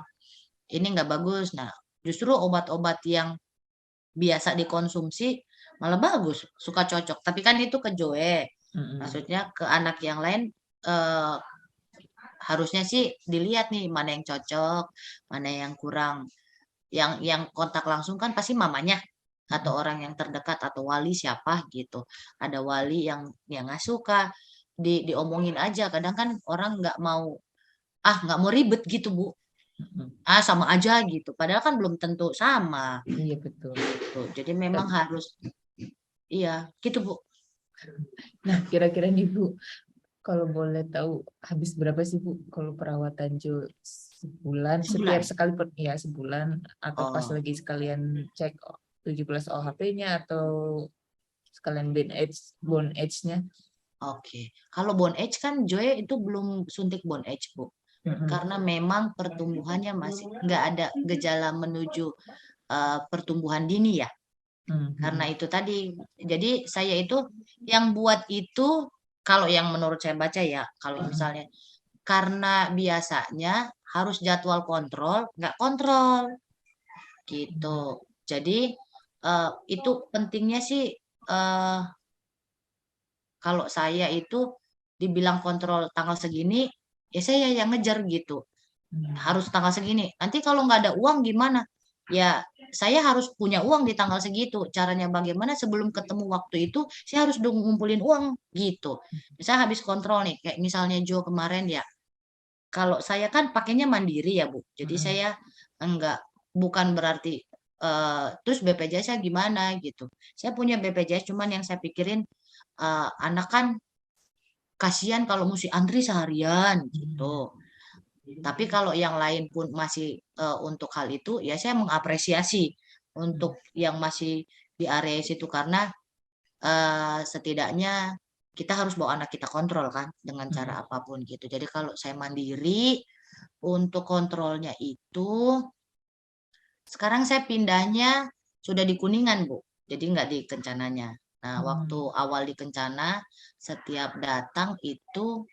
Ini nggak bagus. Nah, justru obat-obat yang biasa dikonsumsi malah bagus, suka cocok. Tapi kan itu ke Joe. Mm-mm. Maksudnya ke anak yang lain eh, harusnya sih dilihat nih mana yang cocok, mana yang kurang. Yang kontak langsung kan pasti mamanya atau Mm-mm. orang yang terdekat atau wali siapa gitu. Ada wali yang nggak suka diomongin aja. Kadang kan orang nggak mau ribet gitu Bu. Mm-mm. Ah sama aja gitu. Padahal kan belum tentu sama. Iya betul. Tuh. Jadi memang Tapi, harus iya gitu Bu. nah kira-kira nih Bu, kalau boleh tahu habis berapa sih Bu kalau perawatan Jo sebulan setiap Sebulan. sekali ya sebulan atau pas Oh, lagi sekalian cek 17 OHP-nya atau sekalian bone age-nya? oke. Kalau bone age kan Joy itu belum suntik bone age Bu. Mm-mm. Karena memang pertumbuhannya masih nggak ada gejala menuju pertumbuhan dini ya. Karena Mm-mm. itu tadi, jadi saya itu yang buat itu kalau yang menurut saya baca ya, kalau Mm-mm. misalnya karena biasanya harus jadwal kontrol, nggak kontrol gitu. Jadi itu pentingnya sih eh, kalau saya itu dibilang kontrol tanggal segini, ya saya yang ngejar gitu. Mm. Harus tanggal segini. Nanti kalau nggak ada uang gimana? Ya, saya harus punya uang di tanggal segitu. Caranya bagaimana sebelum ketemu waktu itu, saya harus dong ngumpulin uang gitu. Misalnya habis kontrol nih, kayak misalnya Joe kemarin ya. Kalau saya kan pakainya mandiri ya, Bu. Jadi Mm-mm. saya enggak bukan berarti terus BPJS-nya gimana gitu. Saya punya BPJS cuman yang saya pikirin anak kan kasihan kalau mesti antri seharian gitu. Tapi kalau yang lain pun masih untuk hal itu, ya saya mengapresiasi untuk yang masih di area situ karena setidaknya kita harus bawa anak kita kontrol kan dengan cara apapun gitu. Jadi kalau saya mandiri untuk kontrolnya itu sekarang saya pindahnya sudah di Kuningan, Bu. Jadi nggak di Kencananya. Nah, waktu awal di Kencana, setiap datang itu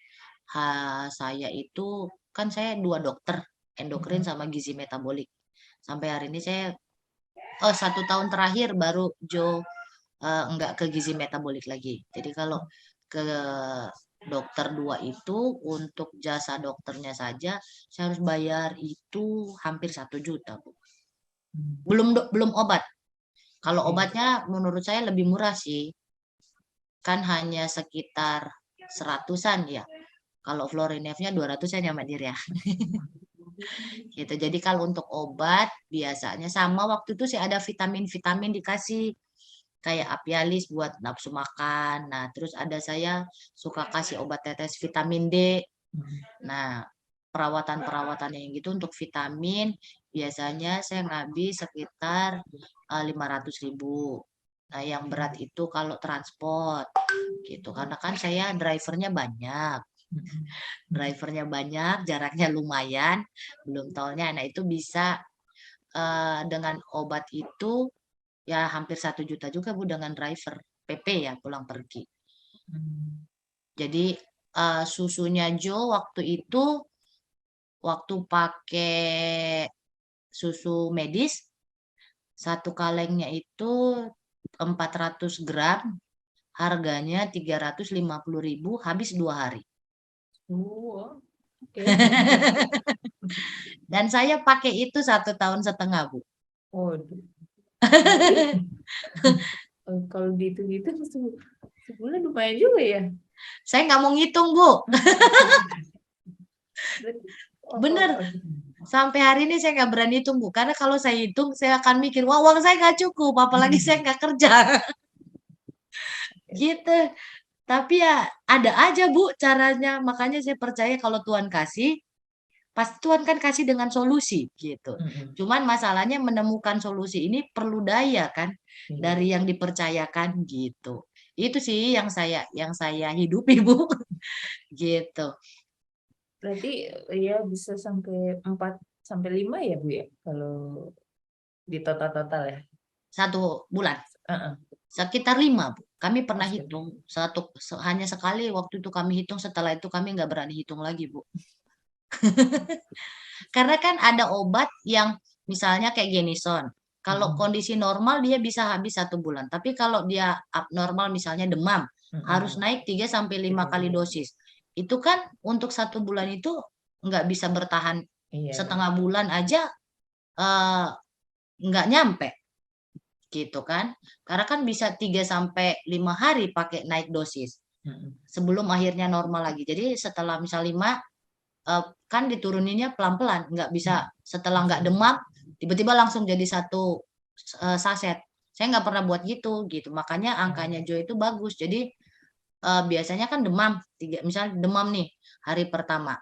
saya itu kan saya 2 dokter, endokrin sama gizi metabolik. Sampai hari ini saya 1 tahun terakhir baru enggak ke gizi metabolik lagi. Jadi kalau ke dokter 2 itu untuk jasa dokternya saja saya harus bayar itu hampir 1 juta, Bu. Belum obat. Kalau obatnya menurut saya lebih murah sih. Kan hanya sekitar 100-an ya. Kalau Florinef-nya 200-an ya Mbak Dir ya. Gitu. Jadi kalau untuk obat biasanya sama waktu itu sih ada vitamin-vitamin dikasih kayak Apialis buat nafsu makan. Nah, terus ada saya suka kasih obat tetes vitamin D. Nah, perawatan-perawatan yang gitu untuk vitamin biasanya saya ngabis sekitar 500.000. Nah, yang berat itu kalau transport gitu. Karena kan saya drivernya banyak. Jaraknya lumayan, belum tolnya. Nah, itu bisa dengan obat itu ya hampir 1 juta juga Bu dengan driver PP ya pulang pergi. Jadi susunya Jo waktu itu waktu pakai susu medis 1 kalengnya itu 400 gram harganya 350.000 habis 2 hari. Oke. Dan saya pakai itu 1,5 tahun, Bu. Waduh. Kalau dihitung-hitung sebulan lumayan juga ya. Saya nggak mau ngitung, Bu. Bener. Sampai hari ini saya nggak berani hitung, Bu. Karena kalau saya hitung, saya akan mikir, wah uang saya nggak cukup. Apalagi saya nggak kerja. Gitu. Tapi ya ada aja, Bu, caranya. Makanya saya percaya kalau Tuhan kasih, pasti Tuhan kan kasih dengan solusi gitu. Cuman masalahnya menemukan solusi ini perlu daya kan dari yang dipercayakan gitu. Itu sih yang saya hidupi, Bu. Gitu. Berarti ya bisa sampai 4 sampai 5 ya Bu ya kalau di total ya. 1 bulan. Heeh. Sekitar 5, Bu. Kami pernah Oke. hitung hanya sekali waktu itu kami hitung, setelah itu kami nggak berani hitung lagi, Bu. Karena kan ada obat yang misalnya kayak Genison. Kalau kondisi normal dia bisa habis 1 bulan. Tapi kalau dia abnormal misalnya demam, harus naik 3 sampai 5 kali dosis. Itu kan untuk 1 bulan itu nggak bisa bertahan Iya. setengah bulan aja nggak nyampe. Gitu kan. Karena kan bisa 3 sampai 5 hari pakai naik dosis. Sebelum akhirnya normal lagi. Jadi setelah misal 5 kan dituruninnya pelan-pelan, nggak bisa setelah nggak demam tiba-tiba langsung jadi 1 saset. Saya nggak pernah buat gitu. Makanya angkanya Jo itu bagus. Jadi biasanya kan demam, misalnya demam nih hari pertama.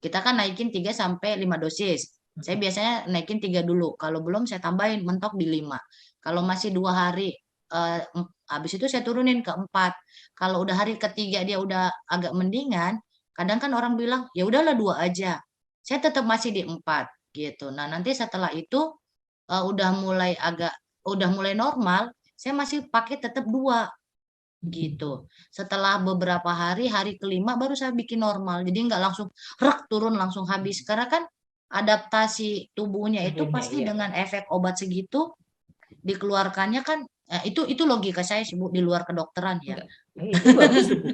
Kita kan naikin 3 sampai 5 dosis. Saya biasanya naikin 3 dulu. Kalau belum saya tambahin mentok di 5. Kalau masih 2 hari habis itu saya turunin ke 4. Kalau udah hari ketiga dia udah agak mendingan, kadang kan orang bilang, ya udahlah 2 aja. Saya tetap masih di 4 gitu. Nah, nanti setelah itu udah mulai normal, saya masih pakai tetap 2 gitu. Setelah beberapa hari kelima baru saya bikin normal. Jadi nggak langsung turun langsung habis. Karena kan adaptasi tubuhnya itu pasti dengan efek obat segitu dikeluarkannya kan itu logika saya sih Bu di luar kedokteran ya. Itu bagus Bu.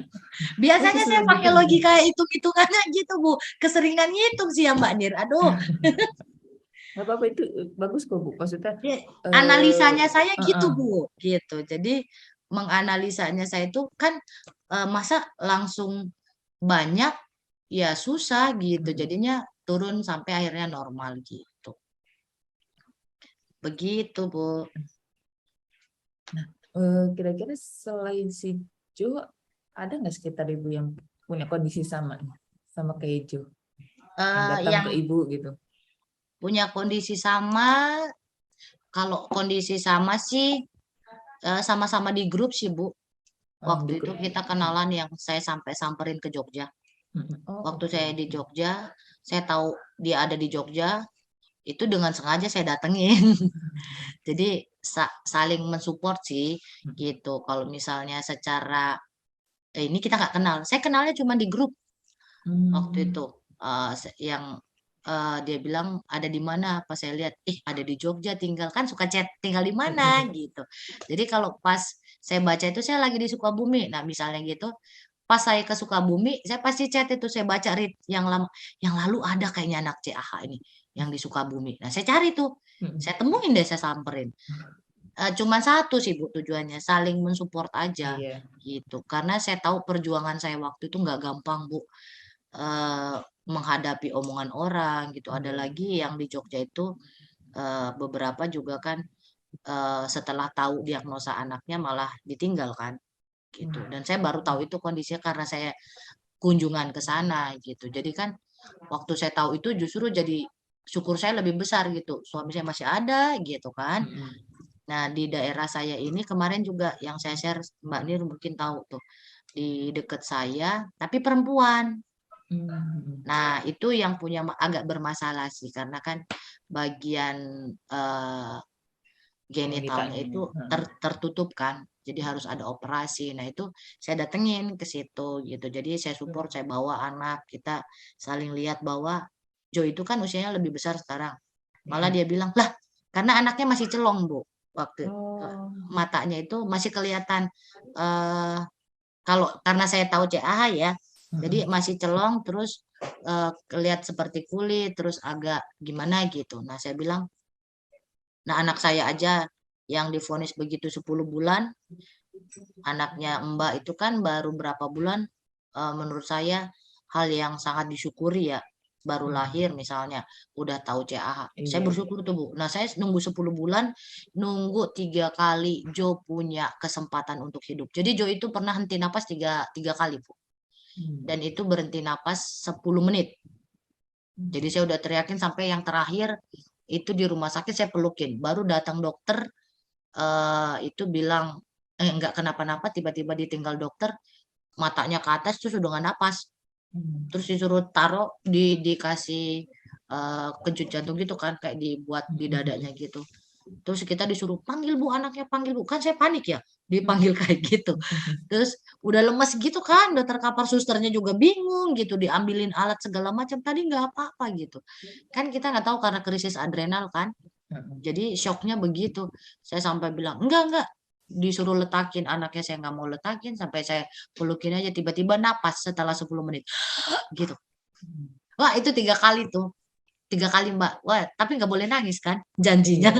Biasanya saya pakai logika hitung-hitungannya gitu Bu. Keseringan ngitung sih ya Mbak Nir. Aduh. Nggak apa-apa itu bagus kok Bu. Maksudnya analisanya saya gitu Bu. Gitu. Jadi menganalisanya saya itu kan masa langsung banyak ya susah gitu. Jadinya turun sampai akhirnya normal gitu. Begitu Bu. Nah, kira-kira selain si Jo, ada nggak sekitar Ibu yang punya kondisi sama kayak Jo? Yang datang ke Ibu gitu. Punya kondisi sama, kalau kondisi sama sih Sama-sama di grup sih Bu. di Waktu itu grup. kita kenalan yang saya sampai samperin ke Jogja. Oh, Waktu oke. saya di Jogja, saya tahu dia ada di Jogja, itu dengan sengaja saya datengin. Jadi saling mensupport sih gitu. Kalau misalnya secara ini kita nggak kenal. Saya kenalnya cuma di grup waktu itu. Yang dia bilang ada di mana, pas saya lihat, ada di Jogja tinggal, kan suka chat tinggal di mana gitu. Jadi kalau pas saya baca itu saya lagi di Sukabumi. Nah, misalnya gitu, pas saya ke Sukabumi, saya pasti chat itu, saya baca read yang lama, yang lalu ada kayaknya anak CAH ini yang di Sukabumi. Nah, saya cari tuh, saya temuin deh, saya samperin. Cuman satu sih Bu tujuannya, saling mensupport aja Iya. gitu. Karena saya tahu perjuangan saya waktu itu nggak gampang Bu, eh, menghadapi omongan orang gitu. Ada Iya. lagi yang di Jogja itu beberapa juga kan setelah tahu diagnosa anaknya malah ditinggal kan gitu. Dan saya baru tahu itu kondisinya karena saya kunjungan ke sana gitu. Jadi kan waktu saya tahu itu justru jadi syukur saya lebih besar gitu. Suami saya masih ada gitu kan. Nah, di daerah saya ini kemarin juga yang saya share, Mbak Nir mungkin tahu tuh, di dekat saya, tapi perempuan. Nah, itu yang punya agak bermasalah sih, karena kan bagian eh, genitalnya Wanitanya. itu tertutup kan, jadi harus ada operasi. Nah, itu saya datengin ke situ gitu. Jadi saya support, saya bawa anak, kita saling lihat bahwa Jo itu kan usianya lebih besar sekarang. Malah dia bilang, lah, karena anaknya masih celong, Bu. Waktu Oh. matanya itu masih kelihatan eh kalau karena saya tahu CAH ya, jadi masih celong terus kelihatan seperti kulit terus agak gimana gitu. Nah, saya bilang, nah anak saya aja yang divonis begitu 10 bulan, anaknya Mbak itu kan baru berapa bulan, menurut saya hal yang sangat disyukuri ya. Baru lahir misalnya, udah tahu CAH. Saya Iya. bersyukur tuh Bu. Nah, saya nunggu 10 bulan, nunggu 3 kali Jo punya kesempatan untuk hidup. Jadi Jo itu pernah henti napas tiga kali Bu. Dan itu berhenti napas 10 menit. Jadi saya udah teriakin sampai yang terakhir itu di rumah sakit saya pelukin. Baru datang dokter itu bilang enggak kenapa-napa, tiba-tiba ditinggal dokter, matanya ke atas terus udah nggak napas. Terus disuruh taruh dikasih kejut jantung gitu kan, kayak dibuat di dadanya gitu. Terus kita disuruh panggil Bu anaknya, panggil Bu. Kan saya panik ya dipanggil kayak gitu. Terus udah lemes gitu kan, udah terkapar, susternya juga bingung gitu, diambilin alat segala macam, tadi nggak apa-apa gitu. Kan kita nggak tahu karena krisis adrenal kan. Jadi shocknya begitu. Saya sampai bilang, enggak. Disuruh letakin, anaknya saya nggak mau letakin, sampai saya pelukin aja, tiba-tiba napas setelah 10 menit. Gitu. Wah, itu 3 kali tuh. 3 kali Mbak. Wah, tapi nggak boleh nangis kan, janjinya.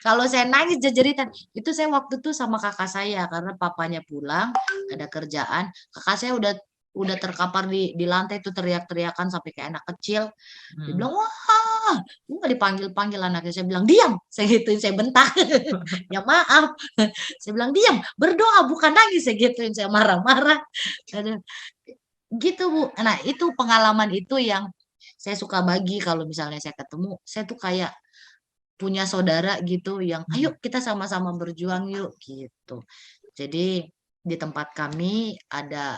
Kalau saya nangis jejeritan, itu saya waktu itu sama kakak saya karena papanya pulang, ada kerjaan, kakak saya udah terkapar di lantai itu teriak-teriakan sampai kayak anak kecil. Dia bilang, wah, lu nggak dipanggil-panggil anaknya. Saya bilang, diam. Saya gituin, saya bentak. Ya maaf. Saya bilang, diam, berdoa bukan nangis. Saya gituin, saya marah-marah. Gitu Bu. Nah, itu pengalaman itu yang saya suka bagi kalau misalnya saya ketemu, saya tuh kayak punya saudara gitu yang ayo kita sama-sama berjuang yuk gitu. Jadi di tempat kami ada,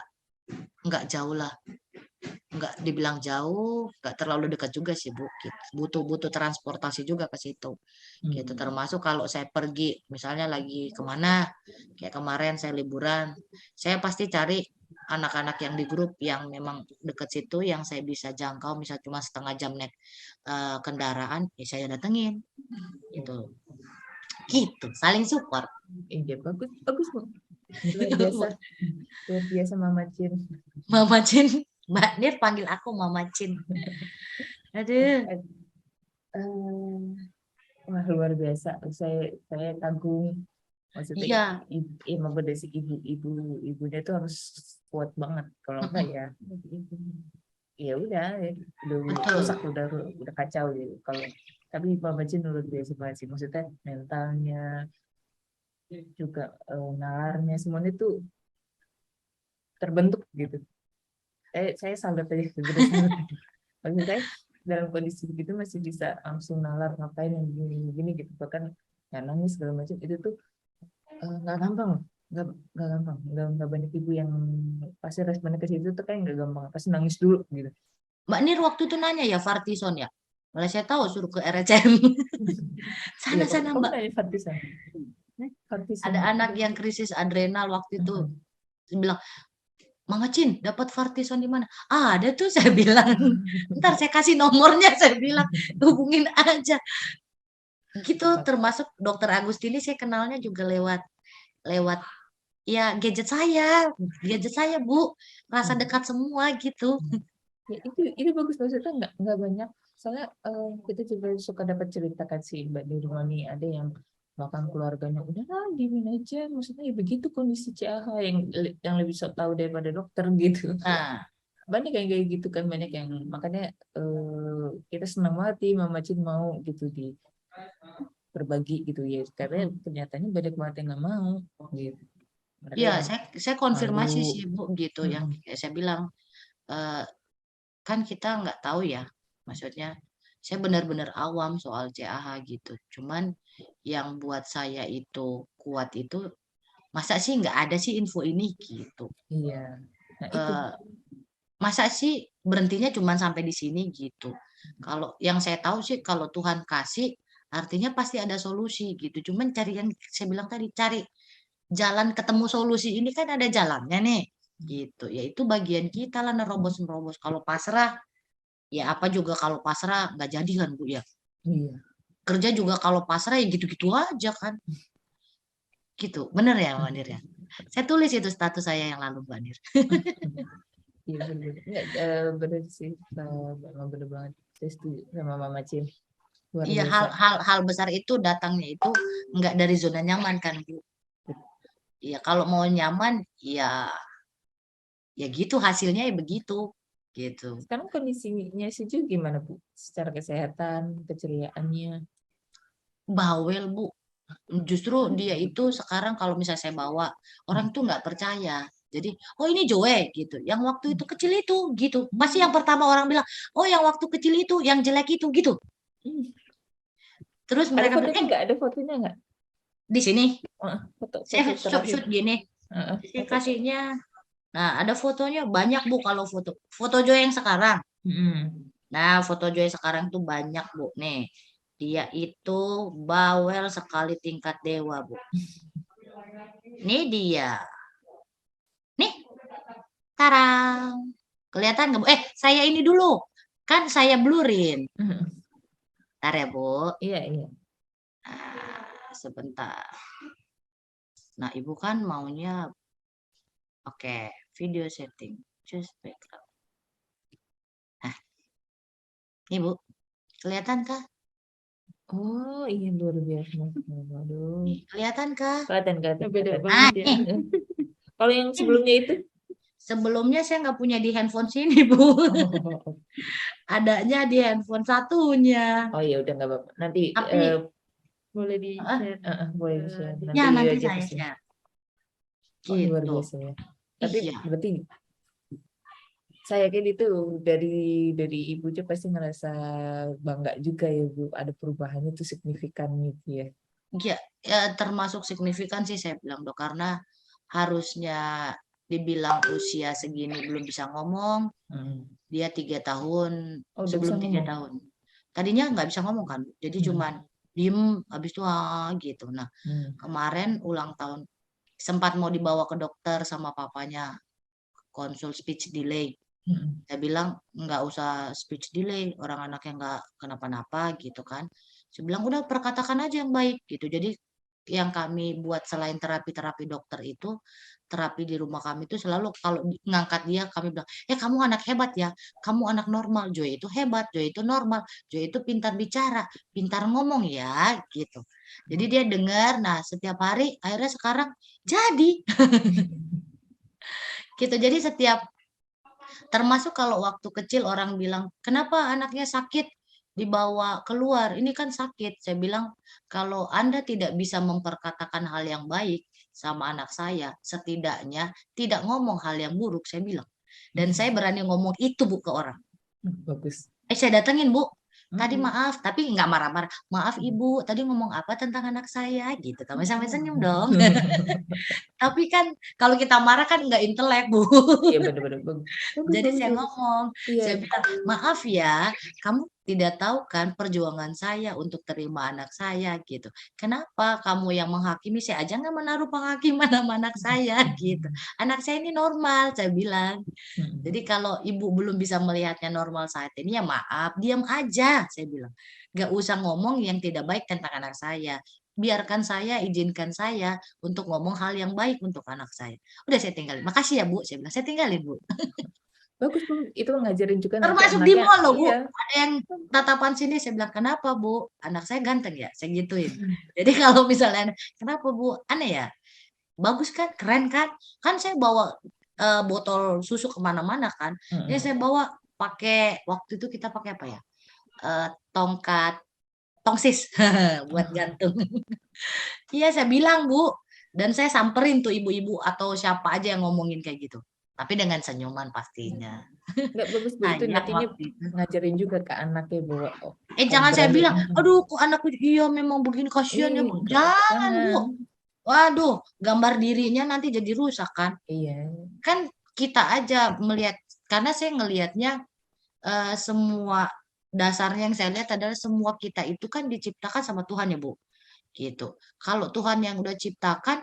nggak jauh lah, nggak dibilang jauh, nggak terlalu dekat juga sih Bu. Gitu. Butuh transportasi juga ke situ. Gitu. Termasuk kalau saya pergi, misalnya lagi kemana, kayak kemarin saya liburan, saya pasti cari anak-anak yang di grup yang memang deket situ, yang saya bisa jangkau, misal cuma setengah jam naik kendaraan, ya saya datengin. Gitu. Gitu, saling support. Iya, bagus Bu. Luar biasa Mama Cin. Mama Cin, Mbak Nir panggil aku Mama Cin. Aduh. Wah, luar biasa. Saya kagum. Maksudnya Iya. emang berdasi ibunya itu harus kuat banget. Kalau enggak ya udah rusak, udah kacau gitu. Kalau tapi Mama Cin luar biasa banget sih. Maksudnya mentalnya juga nalarnya semuanya tuh terbentuk gitu. Saya salut aja sebenarnya. Maksud saya dalam kondisi begitu masih bisa langsung nalar ngapain yang gini gitu, bahkan nggak nangis segala macam, itu tuh nggak gampang loh. Nggak gampang, nggak banyak ibu yang pasti responnya ke situ tuh kayak nggak gampang, pasti nangis dulu gitu. Mbak Nir waktu itu nanya ya Partison ya. Malah saya tahu suruh ke RSCM. Iya, kamu, Sana-sana kamu Mbak. nanya partisan. Partisan. Ada anak yang krisis adrenal waktu itu. Mhm. Dia bilang, Mama Cin, dapat Partison di mana? Ada tuh saya bilang. Ntar saya kasih nomornya, saya bilang hubungin aja. Gitu, termasuk Dokter Agustini saya kenalnya juga lewat lewat ya gadget saya Bu, rasa dekat semua gitu. Ya, itu bagus, maksudnya nggak banyak, soalnya kita juga suka dapat cerita kan sih Mbak di rumah nih, ada yang bahkan keluarganya udahlah diemin aja, maksudnya ya begitu kondisi CAH yang lebih sok tahu daripada dokter gitu. Nah, Banyak yang kayak gitu kan, banyak yang makanya kita senang banget nih Mama Cin mau gitu di berbagi gitu ya, karena kenyataannya banyak banget yang nggak mau gitu, mereka iya yang saya malu. konfirmasi sih Bu gitu ya. Mm-mm. Ya, saya bilang eh, kan kita nggak tahu ya, maksudnya saya benar-benar awam soal CAH gitu. Cuman yang buat saya itu kuat itu masa sih nggak ada sih info ini gitu. Iya, nah itu. Eh, Masa sih berhentinya cuma sampai di sini gitu. Kalau yang saya tahu sih kalau Tuhan kasih artinya pasti ada solusi gitu. Cuman cari yang saya bilang tadi cari jalan ketemu solusi ini kan ada jalannya nih gitu. Ya itu bagian kita lah nerobos-nerobos. Kalau pasrah ya apa juga kalau pasrah nggak jadi kan Bu ya. Iya. Kerja juga kalau pasrah ya gitu-gitu aja kan. Gitu. Bener ya Mbak Nir ya. Saya tulis itu status saya yang lalu Mbak Nir. Iya bener. Nggak, bener sih, memang bener banget. Saya setuju sama Mama Cin. Luar Iya biasa. hal besar itu datangnya itu nggak dari zona nyaman kan Bu. Iya kalau mau nyaman ya gitu hasilnya ya begitu gitu. Sekarang kondisinya si Ju gimana, Bu? Secara kesehatan, keceriaannya. Bawel Bu. Justru dia itu sekarang kalau misalnya saya bawa orang tuh nggak percaya. Jadi, oh ini Joe gitu. Yang waktu itu kecil itu gitu. Pasti yang pertama orang bilang, oh yang waktu kecil itu, yang jelek itu gitu. Terus Ada mereka bilang, fotonya nggak? Ada fotonya nggak? di sini Foto saya foto terakhir. shoot gini. Saya Foto. kasihnya. Nah, ada fotonya banyak Bu kalau foto. Foto Joe yang sekarang. Mm. Nah, foto Joy sekarang tuh banyak, Bu. Nih, dia itu bawel sekali tingkat dewa, Bu. Ini dia. Nih, tarang. Kelihatan nggak, Bu? Saya ini dulu. Kan saya blurin. Ntar ya, Bu. Iya, iya. Nah, sebentar. Nah, Ibu kan maunya, oke, video setting. Just background. Nah, ini, Bu. Kelihatan kah? Oh, iya luar biasa. Waduh. Nih, kelihatan kah? Kelihatan, kelihatan, Beda kelihatan. Nah, banget ya. nih. Kalau yang Ini. sebelumnya itu? Sebelumnya saya nggak punya di handphone sini, Bu. Adanya di handphone satunya. Oh ya udah nggak apa-apa. Nanti Tapi Boleh di ah, share. boleh ke share. di- Nanti ya nanti aja saya kesini. share. Oh luar Gitu. biasa ya. Tapi Iya. berarti saya yakin itu dari ibu aja pasti ngerasa bangga juga ya Bu. Ada perubahan itu signifikan gitu ya. Ya, ya termasuk signifikan sih saya bilang dok karena harusnya dibilang usia segini belum bisa ngomong, dia 3 tahun Oh udah bisa sebelum 3 ngomong. tahun. Tadinya nggak bisa ngomong kan, jadi cuman diem habis itu gitu. Nah kemarin ulang tahun sempat mau dibawa ke dokter sama papanya konsul speech delay. Saya bilang nggak usah speech delay, orang anaknya nggak kenapa-napa gitu kan. Saya bilang udah perkatakan aja yang baik gitu. Jadi yang kami buat selain terapi-terapi dokter itu, terapi di rumah kami itu selalu kalau ngangkat dia kami bilang, kamu anak hebat ya, kamu anak normal, Joy itu hebat, Joy itu normal, Joy itu pintar bicara, pintar ngomong ya gitu. Jadi dia dengar, nah setiap hari akhirnya sekarang jadi gitu. Jadi setiap termasuk kalau waktu kecil orang bilang, kenapa anaknya sakit dibawa keluar? Ini kan sakit. Saya bilang, kalau Anda tidak bisa memperkatakan hal yang baik sama anak saya, setidaknya tidak ngomong hal yang buruk, saya bilang. Dan saya berani ngomong itu Bu ke orang. Bagus. Saya datengin Bu, Tadi Mm-mm. maaf, tapi nggak marah-marah. Maaf Ibu, tadi ngomong apa tentang anak saya gitu. Kamu sampai senyum dong. Tapi kan kalau kita marah kan nggak intelek, Bu. Iya bener-bener bagus. Bagus, Jadi bagus, saya bagus. ngomong, Iya. saya bilang, maaf ya, kamu tidak tahu kan perjuangan saya untuk terima anak saya gitu. Kenapa kamu yang menghakimi, saya aja nggak menaruh penghakiman sama anak saya gitu. Anak saya ini normal, saya bilang. Mm-mm. Jadi kalau ibu belum bisa melihatnya normal saat ini, ya maaf, diam aja, saya bilang. Nggak usah ngomong yang tidak baik tentang anak saya. Biarkan saya, izinkan saya untuk ngomong hal yang baik untuk anak saya. Udah saya tinggalin. Makasih ya Bu, saya bilang. Saya tinggalin Bu. Bagus, bagus. Itu ngajarin juga nanti Termasuk di anaknya. mall loh, Bu. Iya. Ada yang tatapan sini, saya bilang, kenapa, Bu? Anak saya ganteng ya? Saya gituin. Jadi kalau misalnya, kenapa, Bu? Aneh ya? Bagus kan? Keren kan? Kan saya bawa botol susu kemana-mana kan. Jadi Mm-mm. saya bawa pakai, waktu itu kita pakai apa ya? Tongkat, tongsis buat gantung. Iya, saya bilang, Bu. Dan saya samperin tuh ibu-ibu atau siapa aja yang ngomongin kayak gitu. Tapi dengan senyuman pastinya. Nggak bagus, Bu. Itu Sayang nantinya waktu itu. ngajarin juga ke anaknya bahwa oh, Jangan saya berani. bilang, aduh kok anakku iya memang begini kasihan ya Bu. Jangan Bu. Jangan. Waduh, gambar dirinya nanti jadi rusak kan. Iya. Kan kita aja melihat, karena saya ngelihatnya semua dasarnya yang saya lihat adalah semua kita itu kan diciptakan sama Tuhan ya Bu. Gitu. Kalau Tuhan yang udah ciptakan,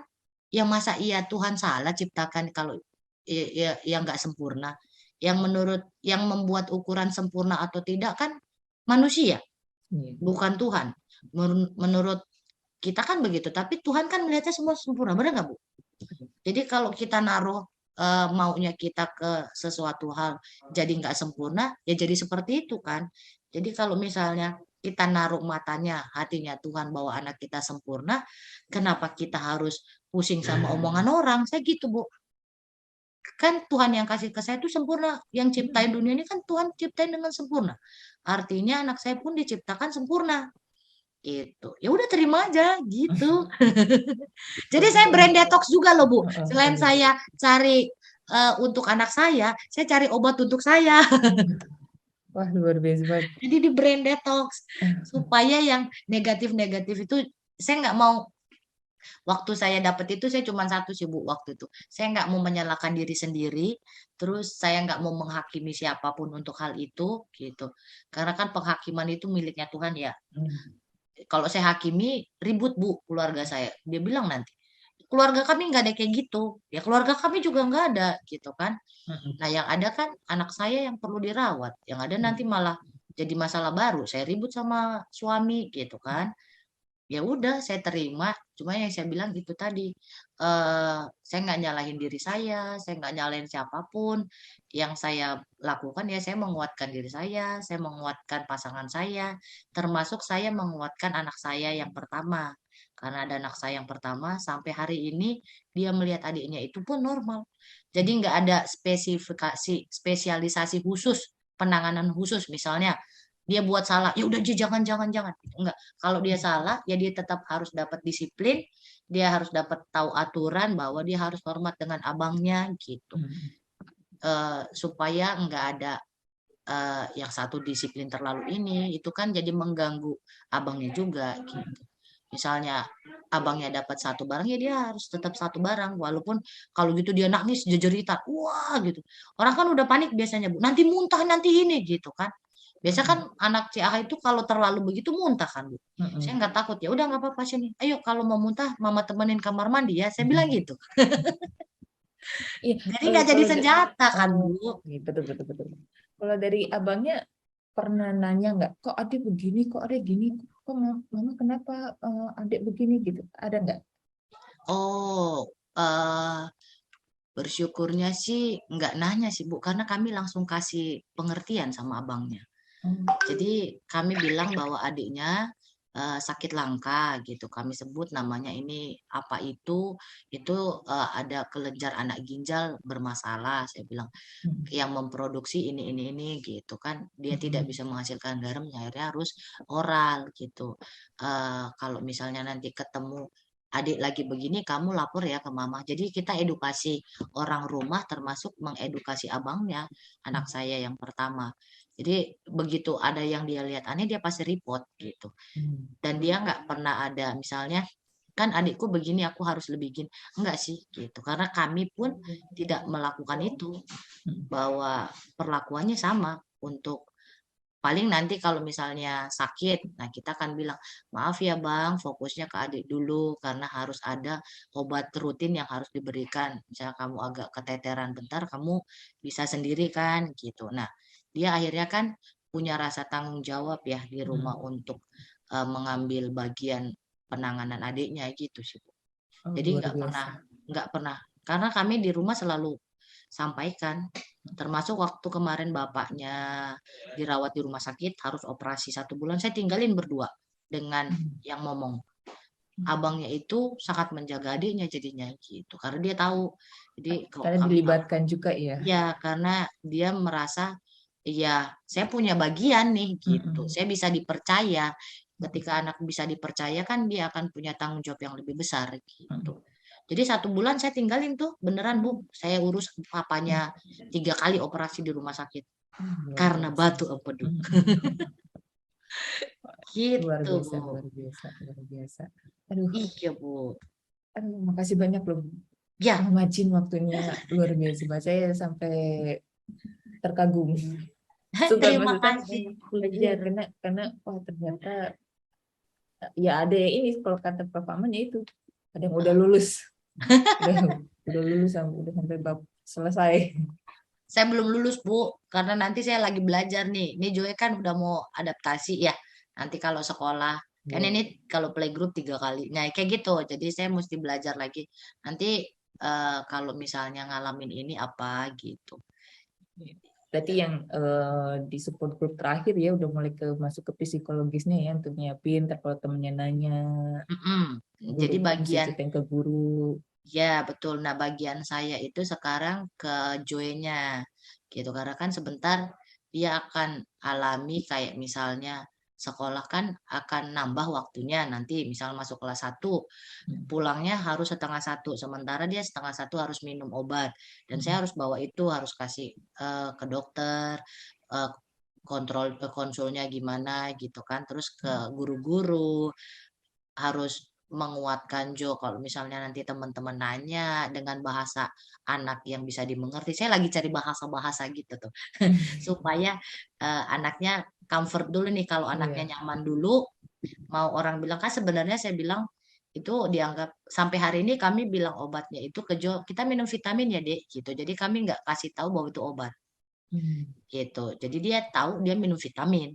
ya masa iya Tuhan salah ciptakan kalau ya, yang nggak sempurna. Yang menurut yang membuat ukuran sempurna atau tidak kan manusia, Iya. bukan Tuhan. Menurut kita kan begitu, tapi Tuhan kan melihatnya semua sempurna, benar nggak Bu? Jadi kalau kita naruh maunya kita ke sesuatu hal jadi nggak sempurna, ya jadi seperti itu kan. Jadi kalau misalnya kita naruh matanya, hatinya Tuhan bahwa anak kita sempurna, kenapa kita harus pusing sama omongan orang? Saya gitu, Bu. Kan Tuhan yang kasih ke saya itu sempurna. Yang ciptain dunia ini kan Tuhan ciptain dengan sempurna. Artinya anak saya pun diciptakan sempurna. Gitu. Ya udah terima aja gitu. Jadi Bagus, saya bagus. brand detox juga loh, Bu. Heeh, Selain bagus. saya cari untuk anak saya cari obat untuk saya. Wah, luar biasa banget. Jadi di brand detox supaya yang negatif-negatif itu saya nggak mau. Waktu saya dapat itu saya cuma satu sih Bu waktu itu. Saya nggak mau menyalahkan diri sendiri, terus saya nggak mau menghakimi siapapun untuk hal itu gitu. Karena kan penghakiman itu miliknya Tuhan ya. Hmm. Kalau saya hakimi ribut Bu keluarga saya. Dia bilang nanti, keluarga kami nggak ada kayak gitu. Ya keluarga kami juga nggak ada gitu kan. Mm-mm. Nah yang ada kan anak saya yang perlu dirawat. Yang ada nanti malah jadi masalah baru. Saya ribut sama suami gitu kan. Ya udah saya terima, cuma yang saya bilang itu tadi, saya nggak nyalahin diri saya nggak nyalahin siapapun, yang saya lakukan ya saya menguatkan diri saya menguatkan pasangan saya, termasuk saya menguatkan anak saya yang pertama. Karena ada anak saya yang pertama sampai hari ini dia melihat adiknya itu pun normal. Jadi nggak ada spesialisasi khusus, penanganan khusus misalnya dia buat salah, ya udah jangan. Enggak. Kalau dia salah, ya dia tetap harus dapat disiplin, dia harus dapat tahu aturan bahwa dia harus hormat dengan abangnya gitu. Mm-mm. Supaya enggak ada yang satu disiplin terlalu ini, itu kan jadi mengganggu abangnya juga gitu. Misalnya abangnya dapat satu barang ya dia harus tetap satu barang walaupun kalau gitu dia nangis jejerita wah gitu orang kan udah panik biasanya Bu nanti muntah nanti ini gitu kan. Biasa kan anak CAH itu kalau terlalu begitu muntah kan, Bu. Saya Mm-mm. nggak takut, ya udah nggak apa-apa sini. Ayo kalau mau muntah mama temenin kamar mandi ya. Saya bilang gitu. Iya, Jadi kalau nggak jadi kalau senjata kan, oh, Bu. iya, betul, betul, betul. Kalau dari abangnya pernah nanya nggak, kok adik begini, kok adik gini, kok mama kenapa adik begini gitu, ada nggak? Oh, bersyukurnya sih nggak nanya sih, Bu, karena kami langsung kasih pengertian sama abangnya. Hmm. Jadi kami bilang bahwa adiknya sakit langka gitu. Kami sebut namanya ini apa itu ada kelenjar anak ginjal bermasalah. Saya bilang Hmm. yang memproduksi ini gitu kan. Dia tidak Hmm. bisa menghasilkan garam, akhirnya harus oral gitu. Kalau misalnya nanti ketemu adik lagi begini kamu lapor ya ke mama. Jadi kita edukasi orang rumah termasuk mengedukasi abangnya, anak saya yang pertama. Jadi begitu ada yang dia lihat aneh dia pasti report gitu. Dan dia nggak pernah ada misalnya kan adikku begini aku harus lebih gini. Enggak sih gitu. Karena kami pun tidak melakukan itu bahwa perlakuannya sama untuk paling nanti kalau misalnya sakit, nah kita akan bilang, maaf ya Bang, fokusnya ke adik dulu karena harus ada obat rutin yang harus diberikan. Misalnya kamu agak keteteran bentar, kamu bisa sendiri kan gitu. Nah, dia akhirnya kan punya rasa tanggung jawab ya di rumah untuk mengambil bagian penanganan adiknya gitu sih, Bu. Oh, Jadi luar biasa. nggak pernah, karena kami di rumah selalu sampaikan, termasuk waktu kemarin bapaknya dirawat di rumah sakit harus operasi 1 bulan, saya tinggalin berdua dengan yang ngomong. Abangnya itu sangat menjaga adiknya jadinya gitu, karena dia tahu. Jadi kok Karena kami dilibatkan juga ya. ya karena dia merasa ya saya punya bagian nih gitu, Mm-mm. saya bisa dipercaya. Ketika anak bisa dipercaya kan dia akan punya tanggung jawab yang lebih besar Mm-mm. gitu. Jadi 1 bulan saya tinggalin tuh beneran Bu, saya urus papanya 3 kali operasi di rumah sakit Luar karena biasa. batu empedu Mm-mm. Luar gitu biasa, Bu. luar biasa, luar biasa. Aduh, Iya Bu. makasih banyak loh, Ya, Mama Jin, waktunya luar biasa. Saya sampai terkagum. Suka terima maksudnya, kasih. iya, Belajar. karena wah ternyata ya ada yang ini kalau kata Prof. Aman ya itu ada yang udah lulus, udah udah lulus udah sampai bab selesai. Saya belum lulus Bu, karena nanti saya lagi belajar nih. Ini Joy kan udah mau adaptasi ya. Nanti kalau sekolah, kan Iya. ini kalau playgroup 3 kali. Nah kayak gitu, jadi saya mesti belajar lagi. Nanti kalau misalnya ngalamin ini apa gitu. Berarti yang di support group terakhir ya udah mulai masuk ke psikologisnya ya untuk nyiapin ntar kalau temennya nanya, Mm-mm. guru Jadi bisa bagian ceritain ke guru. ya, betul. Nah, bagian saya itu sekarang ke Joy-nya gitu. Karena kan sebentar dia akan alami kayak misalnya sekolah kan akan nambah waktunya nanti misal masuk kelas 1 pulangnya harus setengah 1 sementara dia setengah 1 harus minum obat dan saya harus bawa itu harus kasih ke dokter eh, kontrol konsulnya gimana gitu kan terus ke guru-guru harus menguatkan Jo kalau misalnya nanti teman-teman nanya dengan bahasa anak yang bisa dimengerti. Saya lagi cari bahasa-bahasa gitu tuh supaya anaknya comfort dulu nih kalau Iya. anaknya nyaman dulu mau orang bilang kan sebenarnya saya bilang itu dianggap sampai hari ini kami bilang obatnya itu ke Jo kita minum vitamin ya Dek gitu. Jadi kami nggak kasih tahu bahwa itu obat Hmm. gitu. Jadi dia tahu dia minum vitamin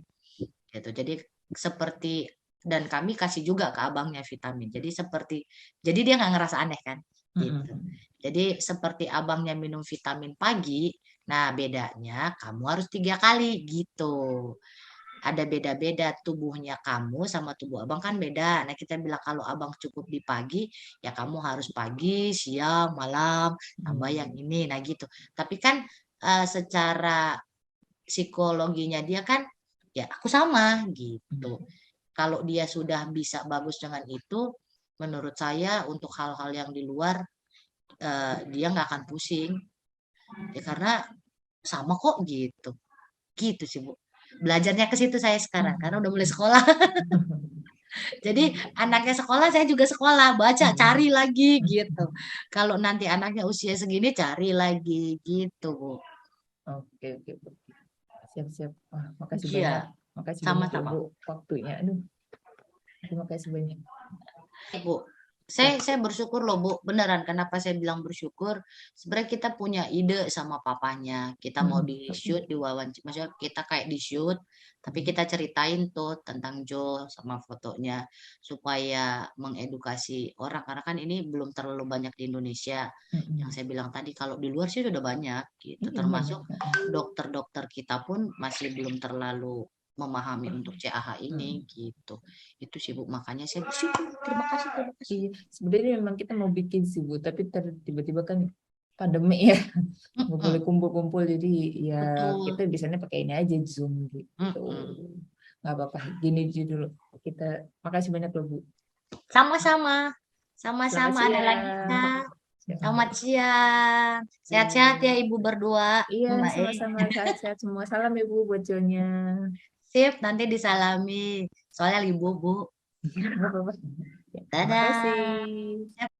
gitu. Jadi seperti dan kami kasih juga ke abangnya vitamin. Jadi seperti jadi dia nggak ngerasa aneh kan gitu. Mm-mm. Jadi seperti abangnya minum vitamin pagi, nah bedanya kamu harus 3 kali gitu. Ada beda-beda tubuhnya kamu sama tubuh abang kan beda. Nah kita bilang kalau abang cukup di pagi, ya kamu harus pagi, siang, malam, tambah yang ini. Nah gitu. Tapi kan secara psikologinya dia kan ya aku sama gitu. Kalau dia sudah bisa bagus dengan itu, menurut saya untuk hal-hal yang di luar dia nggak akan pusing. Ya, karena sama kok gitu. Gitu sih Bu. Belajarnya ke situ saya sekarang karena udah mulai sekolah. Jadi anaknya sekolah saya juga sekolah, baca cari lagi gitu. Kalau nanti anaknya usia segini cari lagi gitu Bu. Oke, oke, oke. Siap-siap. Wah, makasih banyak. Iya, Makasih banyak loh, sama-sama. Bu, waktunya. Aduh, terima kasih banyak. Bu. Saya bersyukur loh Bu, beneran. Kenapa saya bilang bersyukur? Sebenarnya kita punya ide sama papanya. Kita mau Mm-mm. di shoot, di wawancara, maksudnya kita kayak di shoot, tapi kita ceritain tuh tentang Jo sama fotonya supaya mengedukasi orang. Karena kan ini belum terlalu banyak di Indonesia. Yang Mm-mm. saya bilang tadi kalau di luar sih sudah banyak gitu. Iya, banyak. Termasuk dokter-dokter kita pun masih belum terlalu memahami untuk CAH ini Mm. gitu. Itu sih Bu, makanya saya bersyukur. Terima kasih, terima kasih. Iya, sebenarnya memang kita mau bikin sih, Bu, tapi tiba-tiba kan pandemi ya, nggak boleh Mm-mm, kumpul-kumpul, jadi ya kita betul. biasanya pakai ini aja Zoom gitu. Mm-mm. Nggak apa-apa, gini aja dulu. Kita, makasih banyak loh, Bu. Sama-sama. Sama-sama, ada lagi siang. Kak. Siang. Selamat siang. Sehat-sehat ya Ibu berdua. Iya, Mbak E. sama-sama sehat-sehat semua. Salam Ibu buat Jonya. Sip, nanti disalami. Soalnya lagi bobo. Nggak apa-apa. Ya, terima Dadah. kasih.